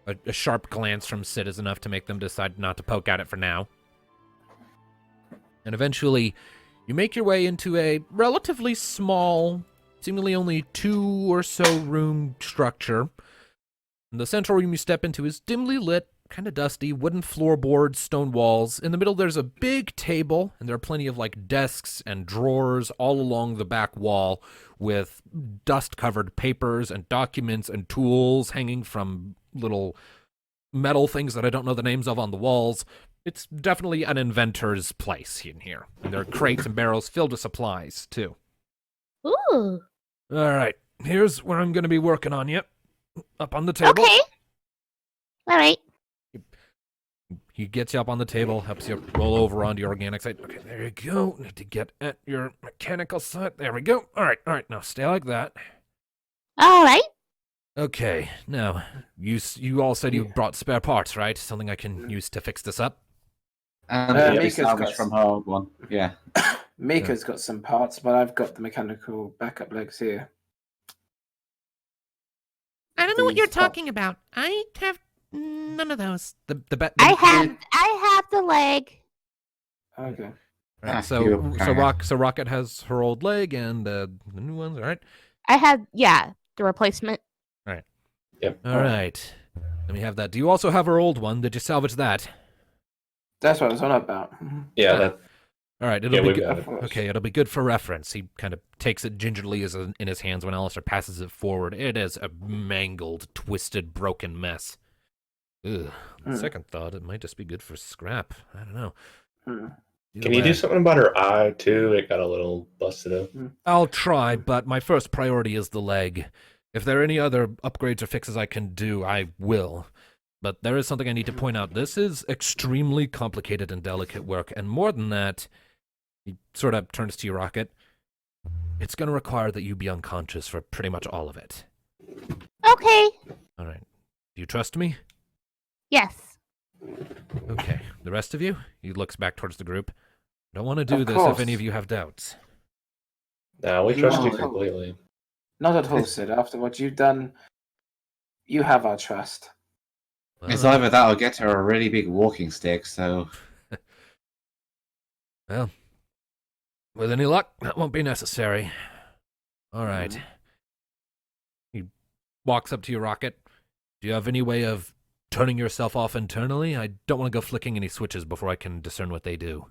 a sharp glance from Sid is enough to make them decide not to poke at it for now. And eventually, you make your way into a relatively small, seemingly only 2 or so room structure. And the central room you step into is dimly lit, kind of dusty, wooden floorboards, stone walls. In the middle, there's a big table, and there are plenty of desks and drawers all along the back wall with dust-covered papers and documents and tools hanging from little metal things that I don't know the names of on the walls. It's definitely an inventor's place in here. And there are crates and barrels filled with supplies, too. Ooh. All right, here's where I'm going to be working on you. Up on the table. Okay. All right. He gets you up on the table, helps you roll over onto your organic side. Okay, there you go. Need to get at your mechanical side. There we go. All right. Now stay like that. All right. Okay, now, you all said you brought spare parts, right? Something I can use to fix this up? And Mika's got from her old one. Yeah. Mika's got some parts, but I've got the mechanical backup legs here. I don't know what These you're parts. talking about. I have none of those. I have the leg. Okay. Right, you so Rocket has her old leg and the new ones, all right? I have the replacement. Yep. All right. Let me have that. Do you also have her old one? Did you salvage that? That's what I was on about. Yeah, that, All right, yeah, it'll be we've good. got it. Okay, it'll be good for reference. He kind of takes it gingerly in his hands when Alistair passes it forward. It is a mangled, twisted, broken mess. Ugh. On second thought, it might just be good for scrap. I don't know. Either Can you way, do something about her eye, too? It got a little busted up. I'll try, but my first priority is the leg. If there are any other upgrades or fixes I can do, I will. But there is something I need to point out. This is extremely complicated and delicate work, and more than that, he sort of turns to you, Rocket. It's going to require that you be unconscious for pretty much all of it. Okay. All right. Do you trust me? Yes. Okay. The rest of you? He looks back towards the group. Don't want to do Of this course. if any of you have doubts. No, we trust you No. completely. Not at all, Sid. After what you've done, you have our trust. It's either that or get her a really big walking stick, so... Well, with any luck, that won't be necessary. All right. He walks up to you, Rocket. Do you have any way of turning yourself off internally? I don't want to go flicking any switches before I can discern what they do.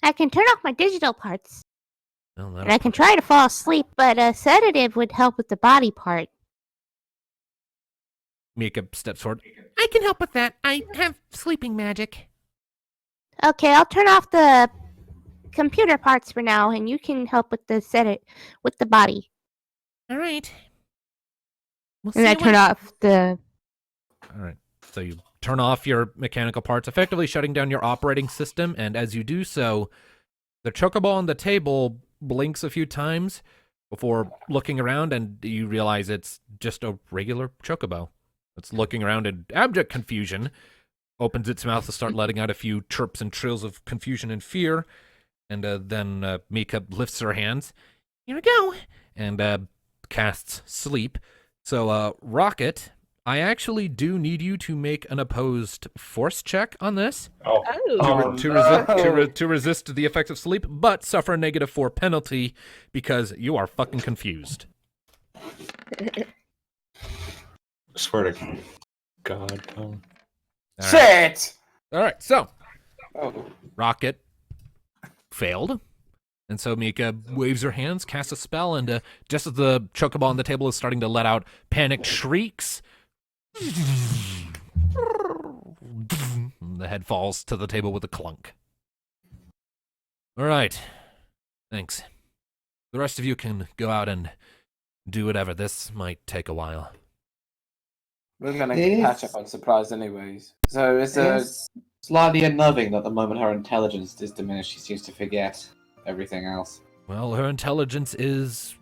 I can turn off my digital parts. Well, And I can try to fall asleep, but a sedative would help with the body part. Mika steps forward. I can help with that. I have sleeping magic. Okay, I'll turn off the computer parts for now, and you can help with the body. All right. We'll And see I you turn when- off the. All right. So you turn off your mechanical parts, effectively shutting down your operating system, and as you do so, the chocobo on the table blinks a few times before looking around, and you realize it's just a regular chocobo. It's looking around in abject confusion, opens its mouth to start letting out a few chirps and trills of confusion and fear. And then Mika lifts her hands. Here we go. And casts sleep. So, Rocket, I actually do need you to make an opposed force check on this Oh, to resist the effects of sleep, but suffer a -4 penalty because you are fucking confused. swear to God, Tom. All right. Shit! All right, so Oh. Rocket failed. And so Mika waves her hands, casts a spell, and just as the chocobo on the table is starting to let out panicked shrieks, the head falls to the table with a clunk. All right. Thanks. The rest of you can go out and do whatever. This might take a while. We're gonna This- catch up on supplies anyways. So is there... It's slightly unnerving that the moment her intelligence is diminished, she seems to forget everything else. Well, her intelligence is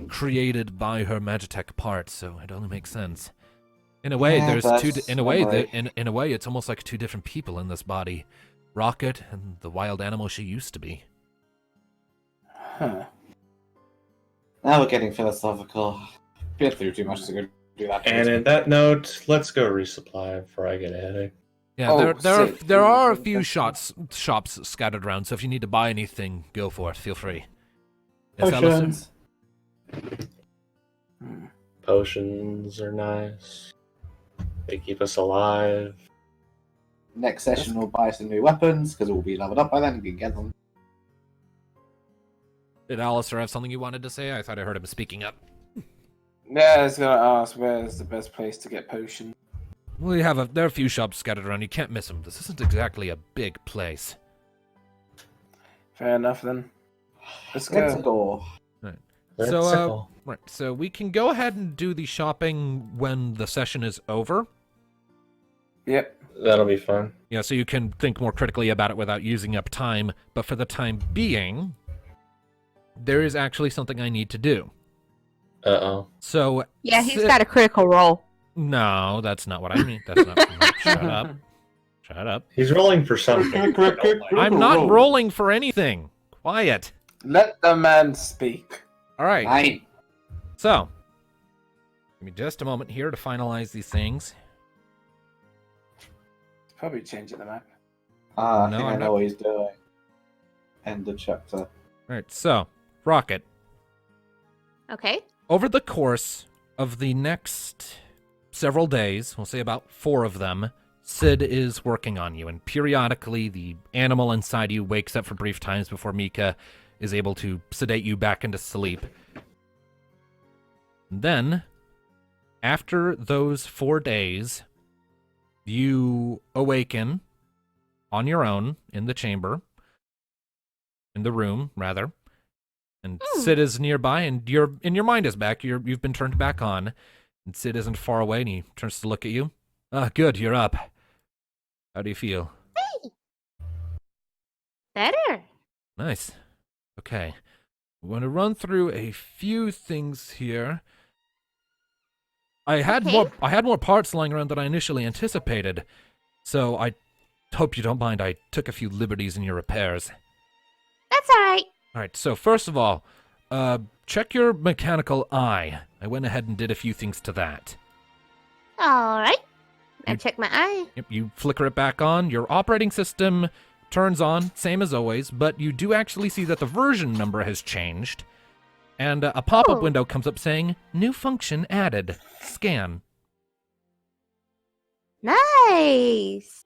created by her Magitech part, so it only makes sense. In a way, Yeah, there's but two. In a way, alright. in a way, it's almost like two different people in this body: Rocket and the wild animal she used to be. Huh. Now we're getting philosophical. Been through too much to go do that. And in that note, let's go resupply before I get a headache. Yeah, Oh, there sick. are a few shops scattered around. So if you need to buy anything, go for it. Feel free. Yes, Allison? Potions. Hmm. Potions are nice. They keep us alive. Next session we'll buy some new weapons, because we'll be leveled up by then and we can get them. Did Alistair have something you wanted to say? I thought I heard him speaking up. Yeah, I was gonna ask where's the best place to get potions. Well, there are a few shops scattered around. You can't miss them. This isn't exactly a big place. Fair enough then. Let's Let's go. go. Let's So, go. Right, so we can go ahead and do the shopping when the session is over. Yep. That'll be fun. Yeah, so you can think more critically about it without using up time. But for the time being, there is actually something I need to do. Uh-oh. So Yeah, he's Sid- got a critical role. No, that's not what I mean. That's not. Shut up. Shut up. He's rolling for something. I don't like. I'm not rolling for anything. Quiet. Let the man speak. All right. Aye. So, give me just a moment here to finalize these things. Probably changing the map. Ah, I No, think I I'm know not- what he's doing. End of chapter. All right. So, Rocket. Okay. Over the course of the next several days, we'll say about 4 of them, Sid is working on you, and periodically the animal inside you wakes up for brief times before Mika is able to sedate you back into sleep. Then, after those 4 days, you awaken on your own in the chamber, in the room, rather. And Sid is nearby, and your mind is back. You've been turned back on, and Sid isn't far away. And he turns to look at you. Ah, good, you're up. How do you feel? Better. Nice. Okay, I'm going to run through a few things here. I had more parts lying around than I initially anticipated, so I hope you don't mind. I took a few liberties in your repairs. That's all right. All right, so first of all, check your mechanical eye. I went ahead and did a few things to that. All right. I You- check my eye. Yep, you flicker it back on. Your operating system turns on, same as always, but you do actually see that the version number has changed. And a pop-up Oh. window comes up saying, new function added. Scan. Nice.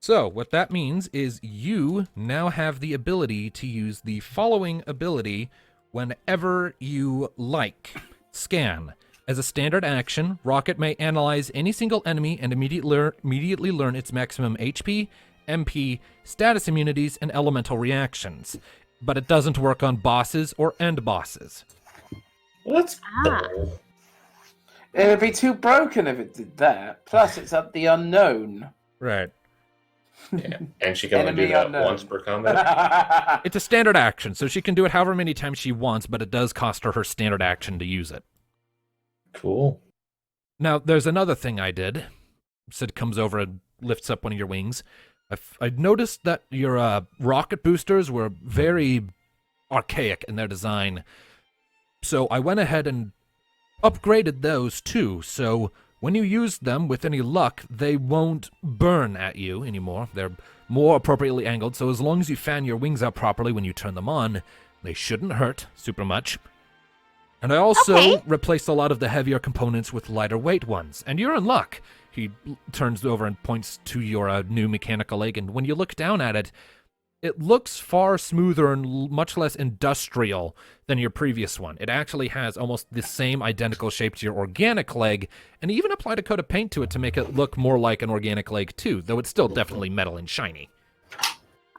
So, what that means is you now have the ability to use the following ability whenever you like. Scan. As a standard action, Rocket may analyze any single enemy and immediately learn its maximum HP, MP, status immunities, and elemental reactions. But it doesn't work on bosses or end bosses. That's Ah. bull. It'd be too broken if it did that. Plus, it's at the unknown. Right. Yeah. And she can only do Enemy that unknown. once per combat. It's a standard action, so she can do it however many times she wants, but it does cost her standard action to use it. Cool. Now, there's another thing I did. Sid comes over and lifts up one of your wings. I noticed that your rocket boosters were very archaic in their design. So I went ahead and upgraded those too. So when you use them, with any luck, they won't burn at you anymore. They're more appropriately angled, so as long as you fan your wings out properly when you turn them on, they shouldn't hurt super much. And I also replaced a lot of the heavier components with lighter weight ones. And you're in luck. He turns over and points to your new mechanical leg, and when you look down at it, it looks far smoother and much less industrial than your previous one. It actually has almost the same identical shape to your organic leg, and even applied a coat of paint to it to make it look more like an organic leg too, though it's still definitely metal and shiny.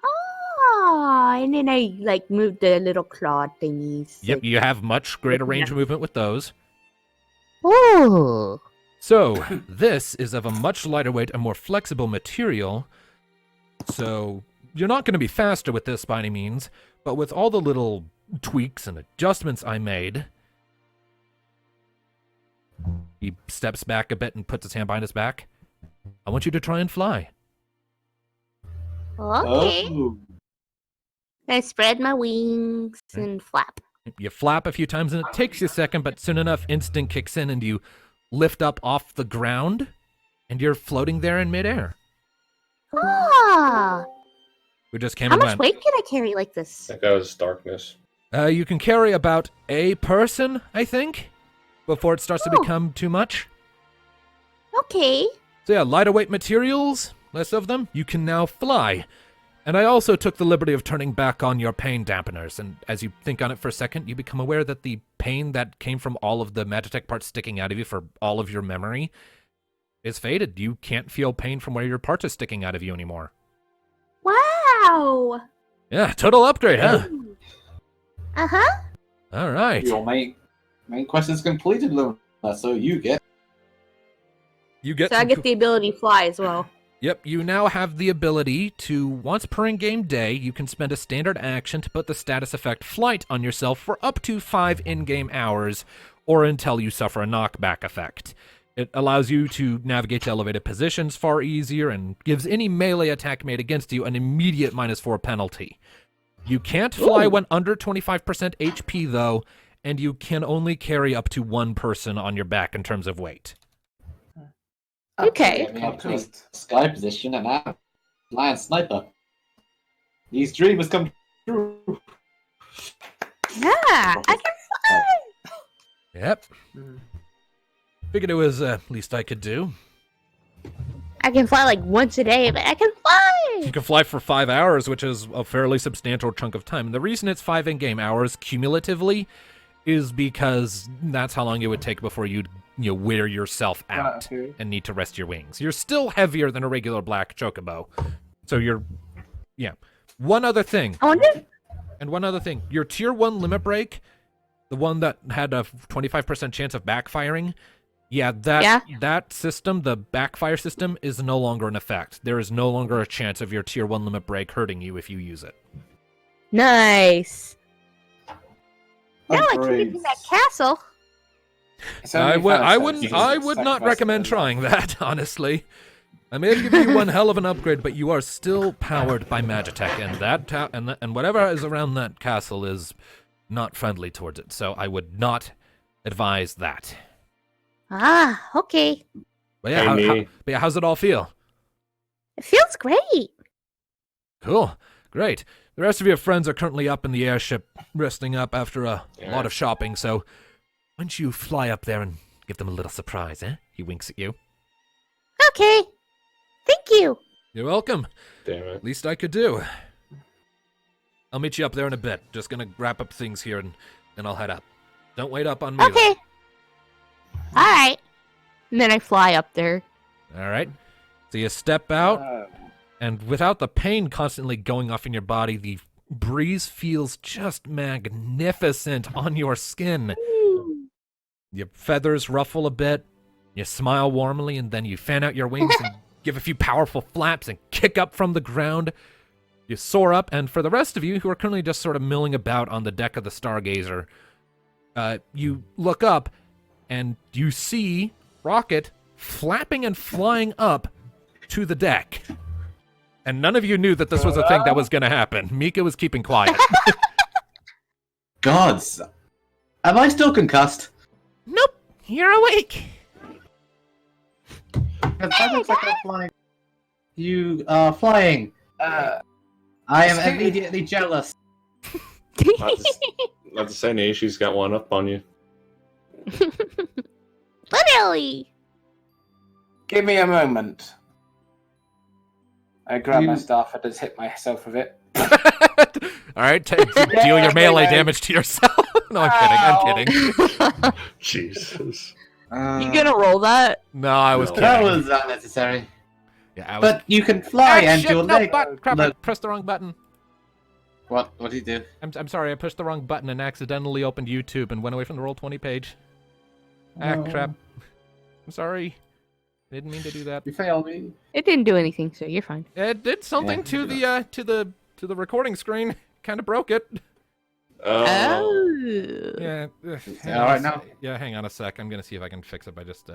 Oh, and then I moved the little claw thingies. Yep, you have much greater range of movement with those. Ooh. So, this is of a much lighter weight and more flexible material, so you're not going to be faster with this by any means, but with all the little tweaks and adjustments I made... He steps back a bit and puts his hand behind his back. I want you to try and fly. Okay. Oh. I spread my wings and flap. You flap a few times and it takes you a second, but soon enough instinct kicks in and you lift up off the ground and you're floating there in midair. Ah. We just came How and much went. weight can I carry like this? That goes darkness. You can carry about a person, I think, before it starts to become too much. Okay. So yeah, lighter weight materials, less of them, you can now fly. And I also took the liberty of turning back on your pain dampeners, and as you think on it for a second, you become aware that the pain that came from all of the Magitech parts sticking out of you for all of your memory is faded. You can't feel pain from where your parts are sticking out of you anymore. Wow. Yeah, total upgrade, huh? Uh-huh. All right. Your main quest is completed, Luna, so you get... You get So I some get the ability to fly as well. Yep, you now have the ability to, once per in-game day, you can spend a standard action to put the status effect Flight on yourself for up to 5 in-game hours, or until you suffer a knockback effect. It allows you to navigate to elevated positions far easier, and gives any melee attack made against you an immediate -4 penalty. You can't fly when under 25% HP, though, and you can only carry up to 1 person on your back in terms of weight. Okay. Up to a sky position and I'm flying sniper. These dreams come true. Yeah, I can fly. Yep. Figured it was least I could do. I can fly once a day, but I can fly. You can fly for 5 hours, which is a fairly substantial chunk of time. And the reason it's 5 in-game hours cumulatively is because that's how long it would take before you'd wear yourself out and need to rest your wings. You're still heavier than a regular black chocobo. So One other thing. I wonder. And one other thing. Your tier 1 limit break, the one that had a 25% chance of backfiring, that system, the backfire system, is no longer in effect. There is no longer a chance of your tier 1 limit break hurting you if you use it. Nice. Now I can get to that castle. I would not recommend trying that, honestly. I may have given you one hell of an upgrade, but you are still powered by Magitech, and and whatever is around that castle is not friendly towards it. So I would not advise that. Ah, okay. But yeah, how's it all feel? It feels great. Cool, great. The rest of your friends are currently up in the airship, resting up after a lot of shopping. So why don't you fly up there and give them a little surprise, eh? He winks at you. Okay. Thank you. You're welcome. Damn it. Least I could do. I'll meet you up there in a bit. Just gonna wrap up things here and then I'll head up. Don't wait up on me. Okay. All right. And then I fly up there. All right. So you step out, and without the pain constantly going off in your body, the breeze feels just magnificent on your skin. Your feathers ruffle a bit, you smile warmly, and then you fan out your wings and give a few powerful flaps and kick up from the ground. You soar up, and for the rest of you who are currently just sort of milling about on the deck of the Stargazer, you look up and you see Rocket flapping and flying up to the deck. And none of you knew that this was a thing that was going to happen. Mika was keeping quiet. Gods. Am I still concussed? Nope, you're awake. That looks like I'm flying. You are flying. I am immediately jealous. Not to say any, she's got one up on you. Literally. Give me a moment. I grab my staff and just hit myself with it. All right, deal your melee damage to yourself. No, I'm kidding. Jesus. You gonna roll that? No, I was kidding. That was unnecessary. Yeah, I was... But you can fly and shit, your no, leg. crap, I Look. pressed the wrong button. What did you do? I'm sorry, I pushed the wrong button and accidentally opened YouTube and went away from the Roll20 page. Crap. I'm sorry. Didn't mean to do that. You failed me. It didn't do anything, so you're fine. It did something to the recording screen. Kind of broke it. Oh. Yeah. All right now. Yeah, hang on a sec. I'm gonna see if I can fix it by just.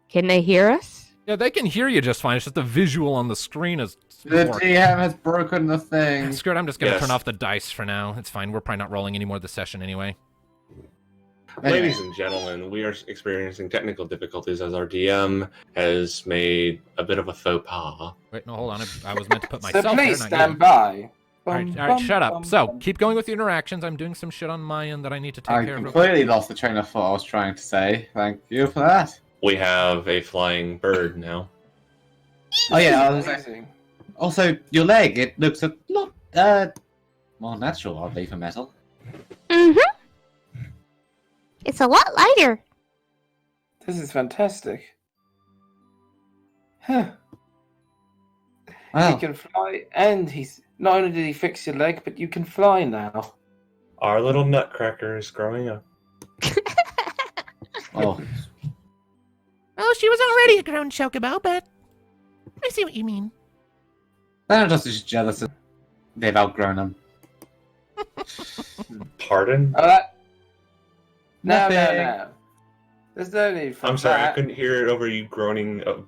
Can they hear us? Yeah, they can hear you just fine. It's just the visual on the screen is. The DM has broken the thing. Screw it. I'm just gonna Yes. turn off the dice for now. It's fine. We're probably not rolling any more this session anyway. Ladies and gentlemen, we are experiencing technical difficulties as our DM has made a bit of a faux pas. Wait, no, hold on. I was meant to put So myself please there, not stand you. by. All right, shut up. So, keep going with your interactions. I'm doing some shit on my end that I need to take I care of. completely lost the train of thought I was trying to say. Thank you for that. We have a flying bird now. Oh yeah, I was Amazing. also your leg. It looks a lot more natural, oddly, for metal. Mm-hmm. It's a lot lighter. This is fantastic. Huh. He Wow. can fly, and he's not only did he fix your leg, but you can fly now. Our little nutcracker is growing up. Oh, Oh, she was already a grown chocobo, but I see what you mean. they're just jealous that they've outgrown them. Pardon? No. Nothing. There's no need for I'm sorry, I that. couldn't hear it over you groaning of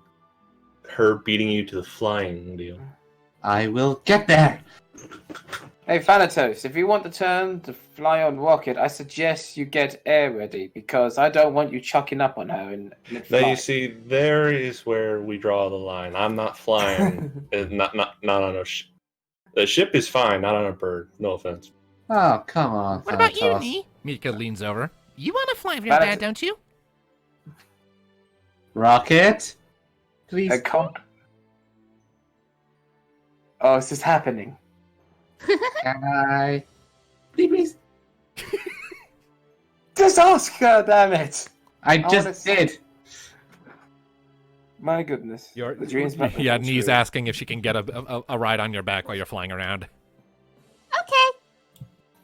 her beating you to the flying deal. I will get there. Hey, Thanatos, if you want to turn to fly on Rocket, I suggest you get air ready, because I don't want you chucking up on her and Now fly. you see, there is where we draw the line. I'm not flying. not on a ship. The ship is fine, not on a bird. No offense. Oh, come on. What about you, Thanatos. Nee? Mika leans over. You want to fly with your dad, don't you? Rocket? Please. A comp- Oh, is this happening? Can I? Please. Just ask her, damn it! I wanna just see- did. My goodness. The dream's about to Yeah, come Nee's true. asking if she can get a ride on your back while you're flying around. Okay.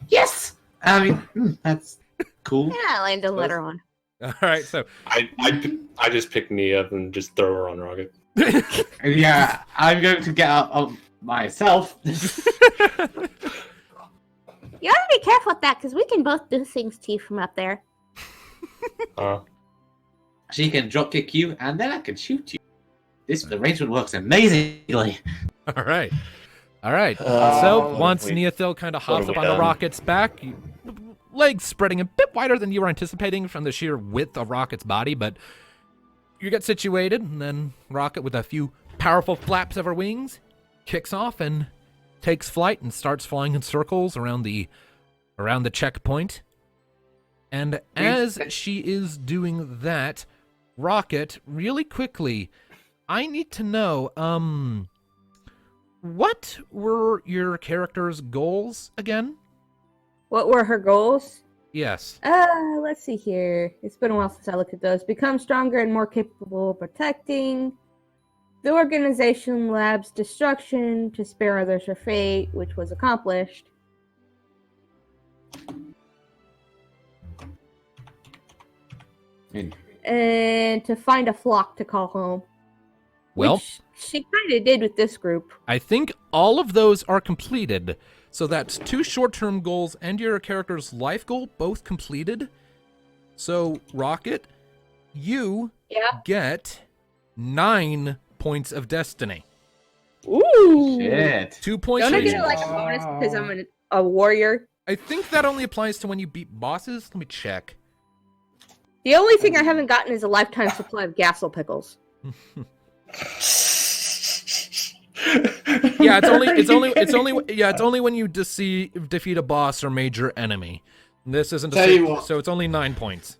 Yes. I mean, that's cool. Yeah, Lando let her on. All right, so I just pick Nia up and just throw her on Rocket. Yeah, I'm going to get out of myself. You gotta be careful with that, because we can both do things to you from up there. She can drop kick you, and then I can shoot you. This arrangement works amazingly. all right. So Oh, once wait. Neothil kind of What hops have up we on the done? Rocket's back, legs spreading a bit wider than you were anticipating from the sheer width of Rocket's body, but you get situated, and then Rocket, with a few powerful flaps of her wings, kicks off and takes flight and starts flying in circles around the checkpoint. And as she is doing that, Rocket, really quickly, I need to know, what were your character's goals again? What were her goals? Yes. Let's see here. It's been a while since I looked at those. Become stronger and more capable of protecting. The organization lab's destruction to spare others her fate, which was accomplished. And to find a flock to call home. Well, Which she kind of did with this group. I think all of those are completed. So that's 2 short-term goals and your character's life goal both completed. So, Rocket, you Yeah. get 9 points of destiny. Ooh. Shit. 2 points. Don't I for get each- it like a bonus because I'm a warrior? I think that only applies to when you beat bosses. Let me check. The only thing I haven't gotten is a lifetime supply of Gassel pickles. Yeah, it's only when you defeat a boss or major enemy. This isn't Tell you what. so it's only 9 points.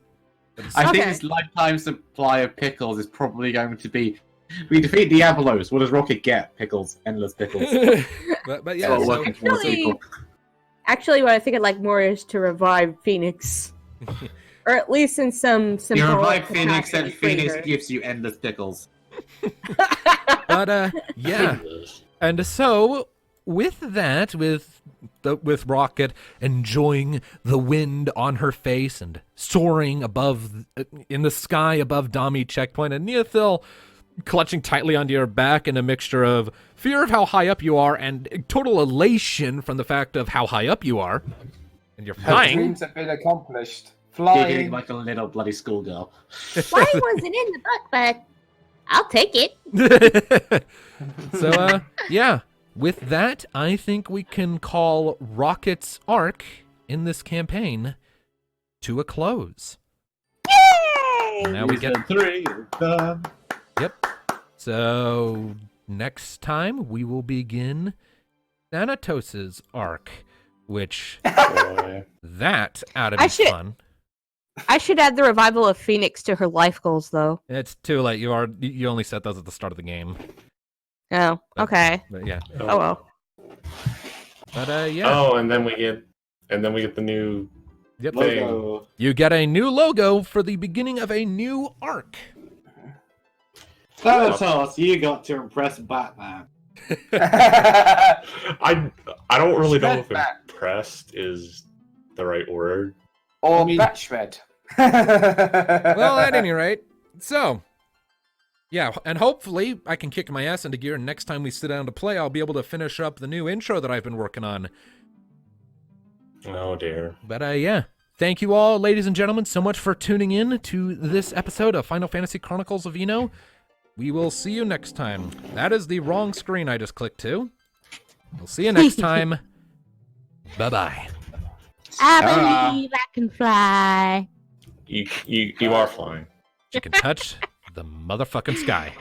I think Okay. this lifetime supply of pickles is probably going to be. We defeat Diabolos. What does Rocket get? Pickles. Endless pickles. but yeah, Oh, so- working towards Actually- people. Actually, what I think I'd like more is to revive Phoenix. Or at least in some You symbolic revive Phoenix, capacity and Phoenix flavor. gives you endless pickles. but yeah. And so, with that, with Rocket enjoying the wind on her face and soaring above in the sky above Dami checkpoint, and Neothil clutching tightly onto your back in a mixture of fear of how high up you are and total elation from the fact of how high up you are, and you're Her flying. dreams have been accomplished. Giggling Flying. like a little bloody schoolgirl. Flying wasn't in the book, but I'll take it. So, yeah. With that, I think we can call Rocket's arc in this campaign to a close. Yay! Now we get... Season 3 is done. Yep. So, next time we will begin Thanatos' arc, which... Boy. that ought to I be should- fun. I should add the revival of Phoenix to her life goals, though. It's too late. You only set those at the start of the game. Oh, But- okay. But yeah. Oh well. But yeah. Oh, and then we get the new Yep. thing. Logo. You get a new logo for the beginning of a new arc. Thanatos, you got to impress Batman. I don't really know if Shred impressed is the right word. Or I mean- Bat Shred. Well, at any rate, so yeah, and hopefully I can kick my ass into gear, and next time we sit down to play, I'll be able to finish up the new intro that I've been working on. Oh dear. But yeah, thank you all, ladies and gentlemen, so much for tuning in to this episode of Final Fantasy Chronicles of Eno. We will see you next time. That is the wrong screen I just clicked to. We'll see you next time. Bye-bye. I believe I can fly. You are flying. You can touch the motherfucking sky.